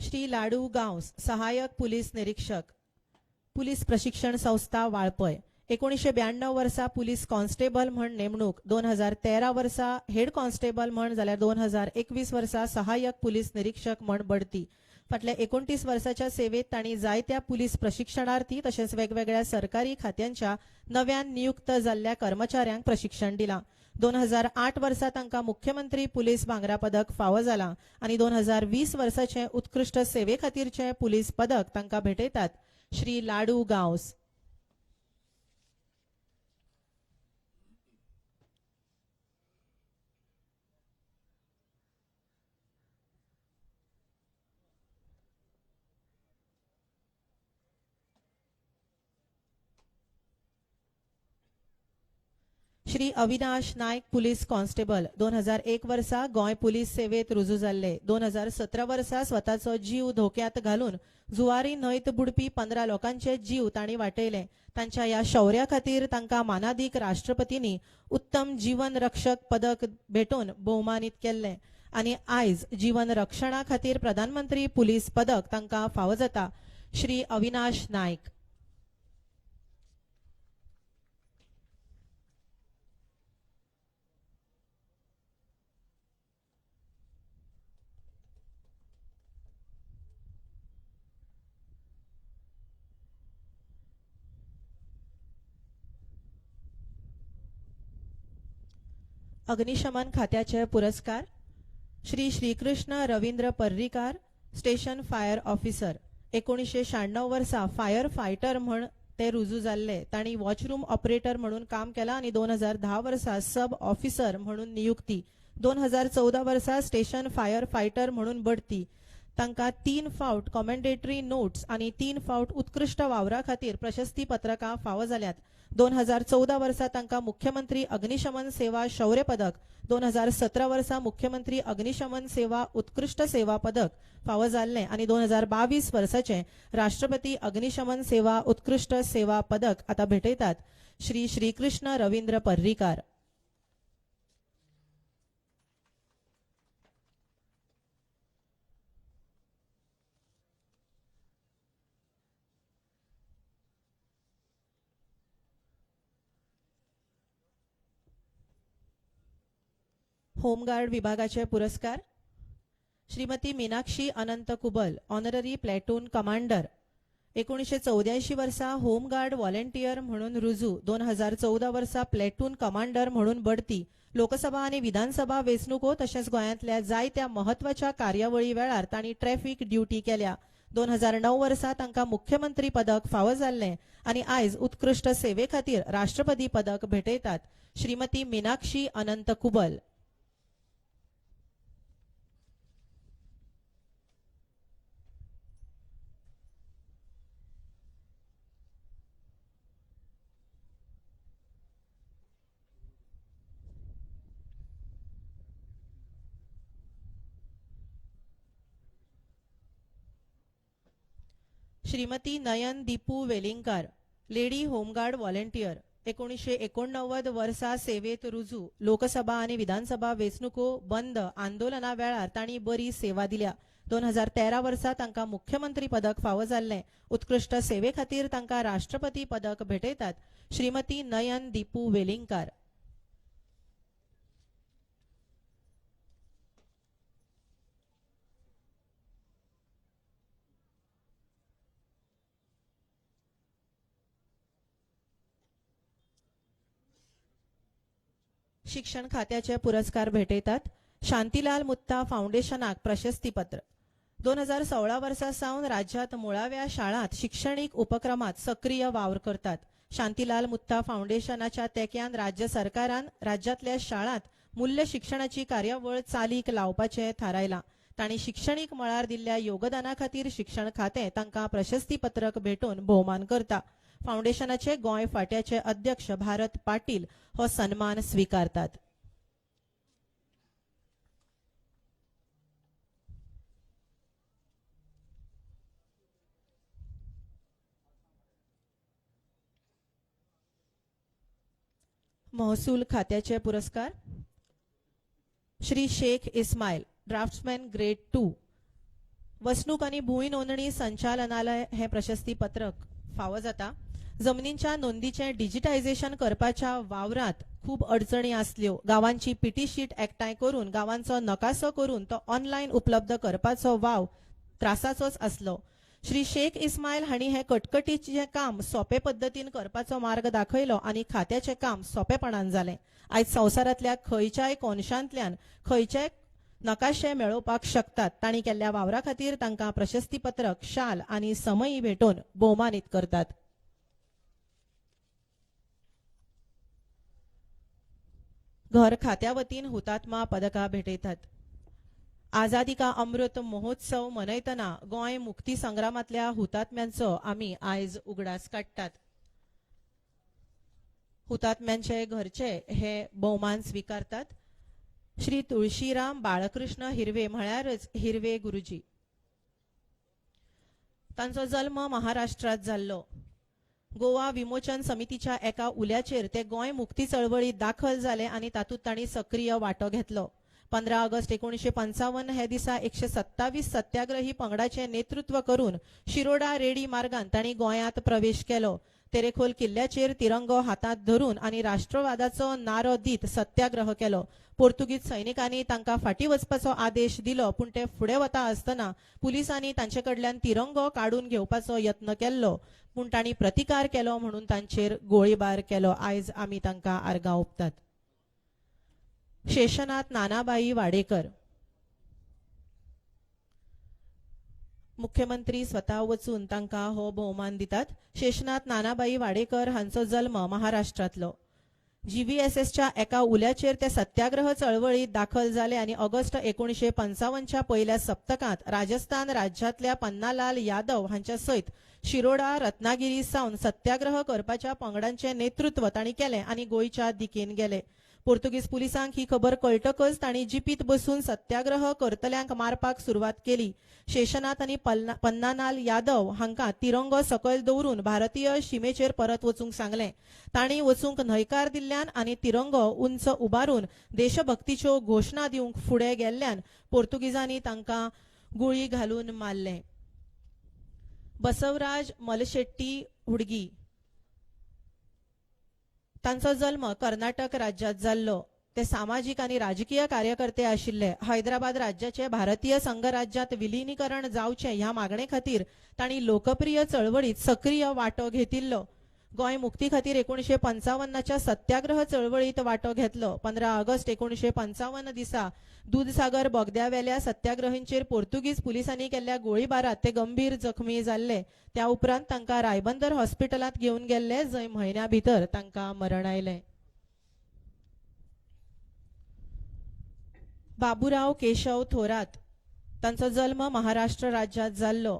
Speaker 1: श्री लाडू गांवस सहाय्यक पुलीस निरीक्षक पुलीस प्रशिक्षण संस्था वाळपय 1992 वर्सा पुलीस कॉन्स्टेबल म्हण नेमणूक 2013 वर्सा हेड कॉन्स्टेबल म्हण जाल्यार 2021 वर्सा सहाय्यक पुलीस निरीक्षक म्हण बढती फाटल्या 29 वर्साच्या सेवेत तांणी जायत्या पुलीस प्रशिक्षणार्थी तसेच वेगवेगळ्या सरकारी खात्यांच्या नव्यान नियुक्त जाल्ल्या कर्मचाऱ्यांक प्रशिक्षण दिला 2008 वर्सा तांकां मुख्यमंत्री पुलीस भांगरा पदक फावो जाला आणि 2020 वर्साचे उत्कृश्ट सेवे खातीरचे पुलीस पदक तांकां भेटयतात श्री लाडू गांवस. श्री अविनाश नायक पुलीस कॉन्स्टेबल 2001 वर्सा गोंय पुलीस सेवेत रुजू जाल्ले 2017 वर्सा स्वताचो जीव धोक्यात घालून जुवारी न्हंयत बुडपी 15 लोकांचे जीव तांणी वाटयले तांच्या ह्या शौर्या खातीर तांकां मानादीक राष्ट्रपतींनी उत्तम जीवन रक्षक पदक भेटून भोवमानीत केल्ले आणि आयज जीवन रक्षणा खातीर प्रधानमंत्री पुलीस पदक तांकां फावो जाता श्री अविनाश नायक. अग्निशमन खात्याचे पुरस्कार Shri Shrikrishna Ravindra Parrikar station fire officer 1996 वर्सा फायर फायटर म्हण ते रुजू जाल्ले तांणी वॉचरूम ऑपरेटर म्हणून काम केला आणि 2010 वर्सा सब ऑफिसर म्हणून नियुक्ती 2014 वर्सा स्टेशन फायर फायटर म्हणून बढती तांकां 3 फावट कॉमेंडेटरी नोट्स आणि 3 फावट उत्कृष्ट वावरा खातीर प्रशस्ती पत्रकां फावो जाल्यात 2014 वर्सा तांकां मुख्यमंत्री अग्निशमन सेवा शौर्य पदक 2017 वर्सा मुख्यमंत्री अग्निशमन सेवा उत्कृष्ट सेवा पदक फावो जाल्ले आणि 2022 वर्साचे राष्ट्रपती अग्निशमन सेवा उत्कृष्ट सेवा पदक आता भेटयतात श्री श्रीकृष्ण रवींद्र पर्रीकार. होमगार्ड विभागाचे पुरस्कार Shrimati Meenakshi Anant Kubal honorary platoon commander 1984 वर्सा होमगार्ड व्हॉलेंटियर म्हणून रुजू 2014 वर्सा प्लॅटून कमांडर म्हणून बढती लोकसभा आणि विधानसभा वेंचणुको तशेंच गोंयांतल्या जायत्या महत्वाच्या कार्यावळी वेळार तांणी ट्रॅफिक ड्युटी केल्या 2009 वर्सा तांकां मुख्यमंत्री पदक फावो जाल्ले आणि आयज उत्कृष्ट सेवे खातीर राष्ट्रपती पदक भेटयतात Shrimati Meenakshi Anant Kubal. Shrimati Nayan Dipu Velingkar, lady home guard volunteer, 1989 वर्सा सेवेत रुजू. लोकसभा आणि विधानसभा वेंचणुको बंद आंदोलना वेळार तांणी बरी सेवा दिल्या. 2013 वर्सा तांकां मुख्यमंत्री पदक फावो जाल्लें. उत्कृष्ट सेवे खातीर तांकां राष्ट्रपती पदक भेटयतात. श्रीमती नयन दीपू वेलिंगकार. शिक्षण खात्याचे पुरस्कार भेटयतात. शांतीलाल मुत्ता फाउंडेशनाक प्रशस्तीपत्र. 2016 वर्सा सावन राज्यात मुळाव्या शाळांत शिक्षणीक उपक्रमात सक्रिय वावर करतात. शांतीलाल मुत्ता फाउंडेशनाच्या तेक्यान राज्य सरकारान राज्यातल्या शाळांत मूल्य शिक्षणाची कार्यावळ चालीक लावपाचे थारायला. तांणी शिक्षणीक मळार दिल्ल्या योगदाना खातीर शिक्षण खातें तांकां प्रशस्तीपत्रक भेटून भोवमान करता. फाउंडेशनाचे गोंय फांट्याचे अध्यक्ष भारत पाटील हो सन्मान स्वीकारतात. महसूल खात्याचे पुरस्कार. Shri Shaikh Ismail, draughtsman grade 2. वसणूक आणि भूंय नोंदणी संचालनालय हे प्रशस्तीपत्रक फावो जाता. जमनींच्या नोंदीचे डिजिटायझेशन करपाच्या वावरात खूप अडचणी आसल्यो. गावांची पीटी शीट एकठांय करून गावांचो नकासो करून तो ऑनलायन उपलब्ध करपाचो वाव त्रासाचोच आसलो. श्री शेख इस्माईल हांणी हे कटकटीचे काम सोपे पद्धतीन करपाचो मार्ग दाखयलो आणि खात्याचे काम सोपेपणान जालें. आयज संवसारांतल्या खंयच्याय कोनशांतल्यान खंयचेय नकाशे मेळोवपाक शकतात. तांणी केल्ल्या वावरा खातीर तांकां प्रशस्तीपत्रक, शाल आणि समयी भेटून भोवमानीत करतात. घर खात्या वतीन हुतात्मा पदकां भेटयतात. आझादी का अमृत महोत्सव मनयतना गोंय मुक्ती संग्रामातल्या हुतात्म्यांचो आमी आयज उगडास काडटात. हुतात्म्यांचे घरचे हे भोवमान स्वीकारतात. श्री तुळशीराम बाळकृष्ण हिरवे म्हळ्यारच हिरवे गुरुजी. तांचो जल्म महाराष्ट्रात जाल्लो. गोवा विमोचन समितीच्या एका उल्याचेर ते गोंय मुक्ती चळवळीत दाखल जाले आणि तातूंत तांणी सक्रिय वांटो घेतलो. 15 ऑगस्ट 1955 हे दिसा 127 सत्याग्रही पंगडाचे नेतृत्व करून शिरोडा रेडी मार्गान तांणी गोंयांत प्रवेश केलो. तेरेखोल किल्ल्याचेर तिरंगो हातात धरून आणि राष्ट्रवादाचो नारो दीत सत्याग्रह केलो. पोर्तुगीज सैनिकांनी तांकां फाटीं वचपाचो आदेश दिलो, पूण ते फुडें वता आसतना पुलिसांनी तांचे कडल्यान तिरंगो काडून घेवपाचो यत्न केल्लो, पूण तांणी प्रतिकार केलो म्हणून तांचेर गोळीबार केलो. आयज आमी तांकां आर्गां ओंपतात. शेषनाथ नानाबाई वाडेकर. मुख्यमंत्री स्वतः वचून तांकां हो भोवमान दितात. शेषनाथ नानाबाई वाडेकर हांचो जल्म महाराष्ट्रातलो. जीव्हीएसएसच्या एका उल्याचेर ते सत्याग्रह चळवळीत दाखल जाले आणि ऑगस्ट 1955च्या पहिल्या सप्तकांत राजस्थान राज्यातल्या पन्नालाल यादव हांच्या सयत शिरोडा रत्नागिरी सावन सत्याग्रह करपाच्या पंगडांचे नेतृत्व तांणी केले आणि गोंयच्या दिकेन गेले. पोर्तुगीज पुलिसांक ही खबर कळटकच तांणी जिपीत बसून सत्याग्रह करतल्यांक मारपाक सुरवात केली. शेषनाथ आणि पन्नालाल यादव हांकां तिरंगो सकयल दवरून भारतीय शिमेचेर परत वचूंक सांगलें. तांणी वचूंक न्हयकार दिल्ल्यान आणि तिरंगो उंच उबारून देशभक्तीच्यो घोशणा दिवंक फुडें गेल्ल्यान पोर्तुगीजांनी तांकां गुळी घालून मारले. बसवराज मलशेट्टी हुडगी. तांचो जल्म कर्नाटक राज्यात जाल्लो. ते सामाजिक आणि राजकीय कार्यकर्ते आशिल्ले. हैदराबाद राज्याचे भारतीय संघराज्यात विलीनीकरण जावचे ह्या मागणे खातीर तांणी लोकप्रिय चळवळीत सक्रिय वांटो घेतिल्लो. गोंय मुक्ती खातीर 1955च्या सत्याग्रह चळवळीत वांटो घेतलो. 15 ऑगस्ट 1955 दिसा दूधसागर बोगद्यावेल्या सत्याग्रहींचेर पोर्तुगीज पुलिसांनी केल्ल्या गोळीबारात ते गंभीर जखमी जाल्ले. त्या उपरांत तांकां रायबंदर हॉस्पिटलांत घेवन गेल्ले, जंय म्हयन्या भितर तांकां मरण आयलें. बाबूराव केशव थोरात. तांचो जल्म महाराष्ट्र राज्यात जाल्लो.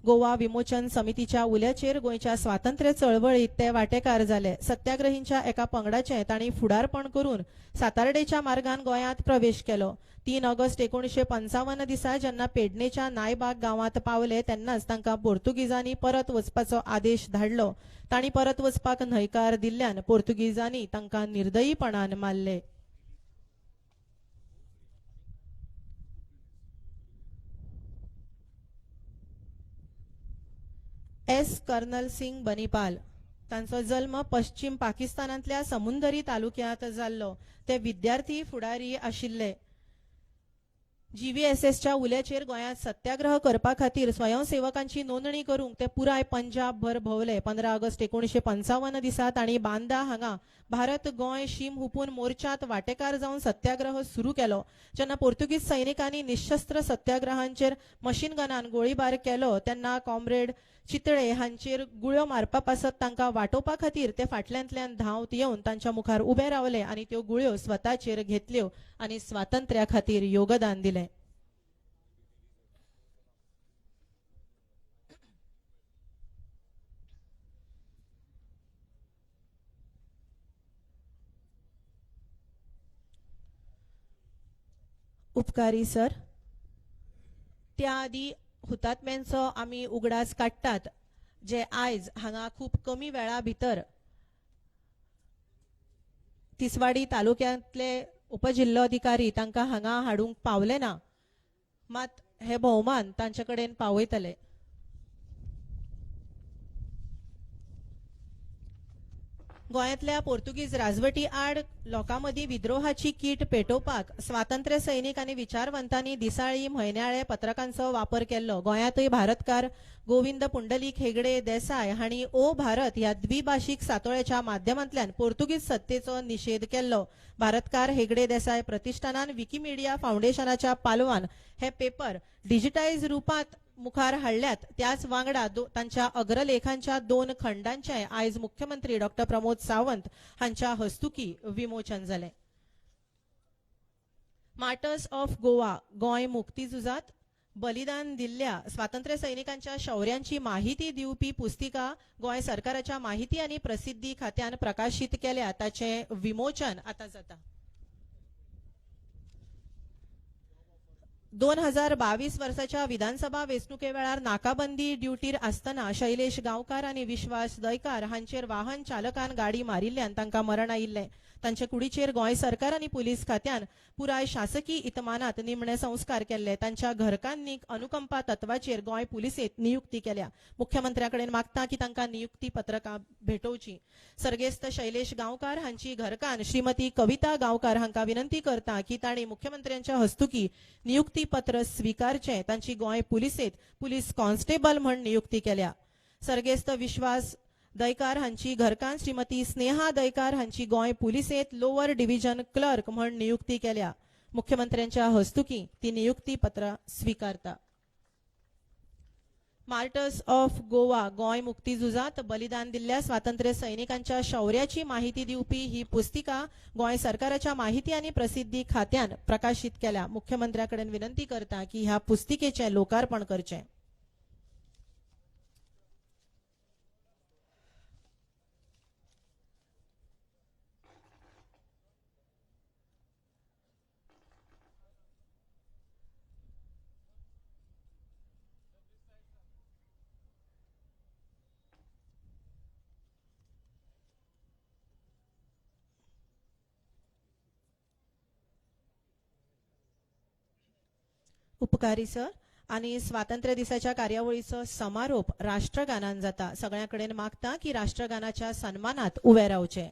Speaker 1: गोवा विमोचन समितीच्या उल्याचेर गोंयच्या स्वातंत्र्य चळवळीत ते वांटेकार जाले. सत्याग्रहींच्या एका पंगडाचे तांणी फुडारपण करून सातार्डेच्या मार्गान गोंयांत प्रवेश केलो. 3 ऑगस्ट 1955 दिसा जेन्ना पेडणेच्या नायबाग गांवांत पावले तेन्नाच तांकां पोर्तुगीजांनी परत वचपाचो आदेश धाडलो. तांणी परत वचपाक न्हयकार दिल्ल्यान पोर्तुगीजांनी तांकां निर्दयीपणान मारले. एस कर्नल सिंग बनीपाल तांचो जल्म पश्चिम पाकिस्तानांतल्या समुंदरी तालुक्यांत जाल्लो. ते विद्यार्थी फुडारी आशिल्ले. GVSSच्या उल्याचेर गोंयांत सत्याग्रह करपा खातीर स्वयंसेवकांची नोंदणी करूंक ते पुराय पंजाबभर भोंवले. 15 ऑगस्ट 1955 दिसा तांणी बांदा हांगा भारत गोंय शीम हुपून मोर्चात वांटेकार जावन सत्याग्रह सुरू केलो. जेन्ना पोर्तुगीज सैनिकांनी निशस्त्र सत्याग्रहांचेर मशीन गनान गोळीबार केलो तेन्ना कॉम्रेड चितळे हांचेर गुळ्यो मारपा पासत तांकां वाटोवपा खातीर ते फाटल्यांतल्यान धांवत येवन तांच्या मुखार उबे रावले आनी त्यो गुळ्यो स्वताचेर घेतल्यो आनी स्वातंत्र्या खातीर योगदान दिलें. उपकारी सर, त्या आदी हुतात्म्यांचो आमी उगडास काडटात जे आयज हांगा खूप कमी वेळा भितर तिसवाडी तालुक्यांतले उपजिल्लोधिकारी तांकां हांगा हाडूंक पावले ना, मात हे भोवमान तांचे कडेन पावयतले. गोंयांतल्या पोर्तुगीज राजवटी आड लोकांमदी विद्रोहाची कीट पेटोवपाक स्वातंत्र्य सैनीक आनी विचारवंतांनी दिसाळी म्हयन्याळे पत्रकांचो वापर केल्लो. गोंयांतूय भारतकार गोविंद पुंडलीक हेगडे देसाय हांणी ओ भारत ह्या द्विभाषीक सातोळ्याच्या माध्यमांतल्यान पोर्तुगीज सत्तेचो निषेध केल्लो. भारतकार हेगडे देसाय प्रतिष्ठानान विकिमीडिया फाउंडेशनाच्या पालवान हे पेपर डिजिटायज रुपात मुखार हाडल्यात. त्याच वांगडा तांच्या अग्रलेखांच्या 2 खंडांचे आयज मुख्यमंत्री डॉ. प्रमोद सावंत हांच्या हस्तुकी विमोचन जाले. मार्टर्स ऑफ गोवा गोंय मुक्तीझुजात बलिदान दिल्ल्या स्वातंत्र्य सैनिकांच्या शौर्यांची माहिती दिवपी पुस्तिका गोंय सरकाराच्या माहिती आणि प्रसिद्धी खात्यान प्रकाशित केल्या. ताचे विमोचन आता जाता. 2022 वर्षाच्या विधानसभा वेंचणुके वेळार नाकाबंदी ड्युटीर आसतना शैलेश गांवकार आणि विश्वास दयकार हांचेर वाहन चालकान गाडी मारिल्ल्यान तांकां मरण आयिल्लें. तांचे कुडीचेर गोंय सरकार आणि पुलीस खात्यान पुराय शासकीय इतमानात निमणे संस्कार केल्ले. तांच्या घरकांनी अनुकंपा तत्वाचेर गोंय पुलिसेंत नियुक्ती केल्या. मुख्यमंत्र्याकडेन मागता की तांकां नियुक्ती पत्रकां भेटोवची. सर्गेस्त शैलेश गांवकार हांची घरकान श्रीमती कविता गांवकार हांकां विनंती करता की तांणी मुख्यमंत्र्यांच्या हस्तुकी नियुक्ती पत्र स्वीकारचे. तांची गोंय पुलिसेंत पुलीस कॉन्स्टेबल म्हण नियुक्ती केल्या. सर्गेस्त विश्वास दयकार हांची घरकान श्रीमती स्नेहा दयकार हांची गोंय पुलिसेंत लोअर डिव्हिजन क्लर्क म्हण नियुक्ती केल्या. मुख्यमंत्र्यांच्या हस्तुकी ती नियुक्ती पत्र स्वीकारता. मार्टर्स ऑफ गोवा गोंय मुक्तीझुजात बलिदान दिल्ल्या स्वातंत्र्य सैनिकांच्या शौर्याची माहिती दिवपी ही पुस्तिका गोंय सरकाराच्या माहिती आणि प्रसिद्धी खात्यान प्रकाशित केल्या. मुख्यमंत्र्याकडेन विनंती करता की ह्या पुस्तिकेचे लोकार्पण करचे. उपकारी सर, आणि स्वातंत्र्य दिसाच्या कार्यावळीचो समारोप राष्ट्रगानान जाता. सगळ्यांकडेन मागता की राष्ट्रगानाच्या सन्मानात उबे रावचे.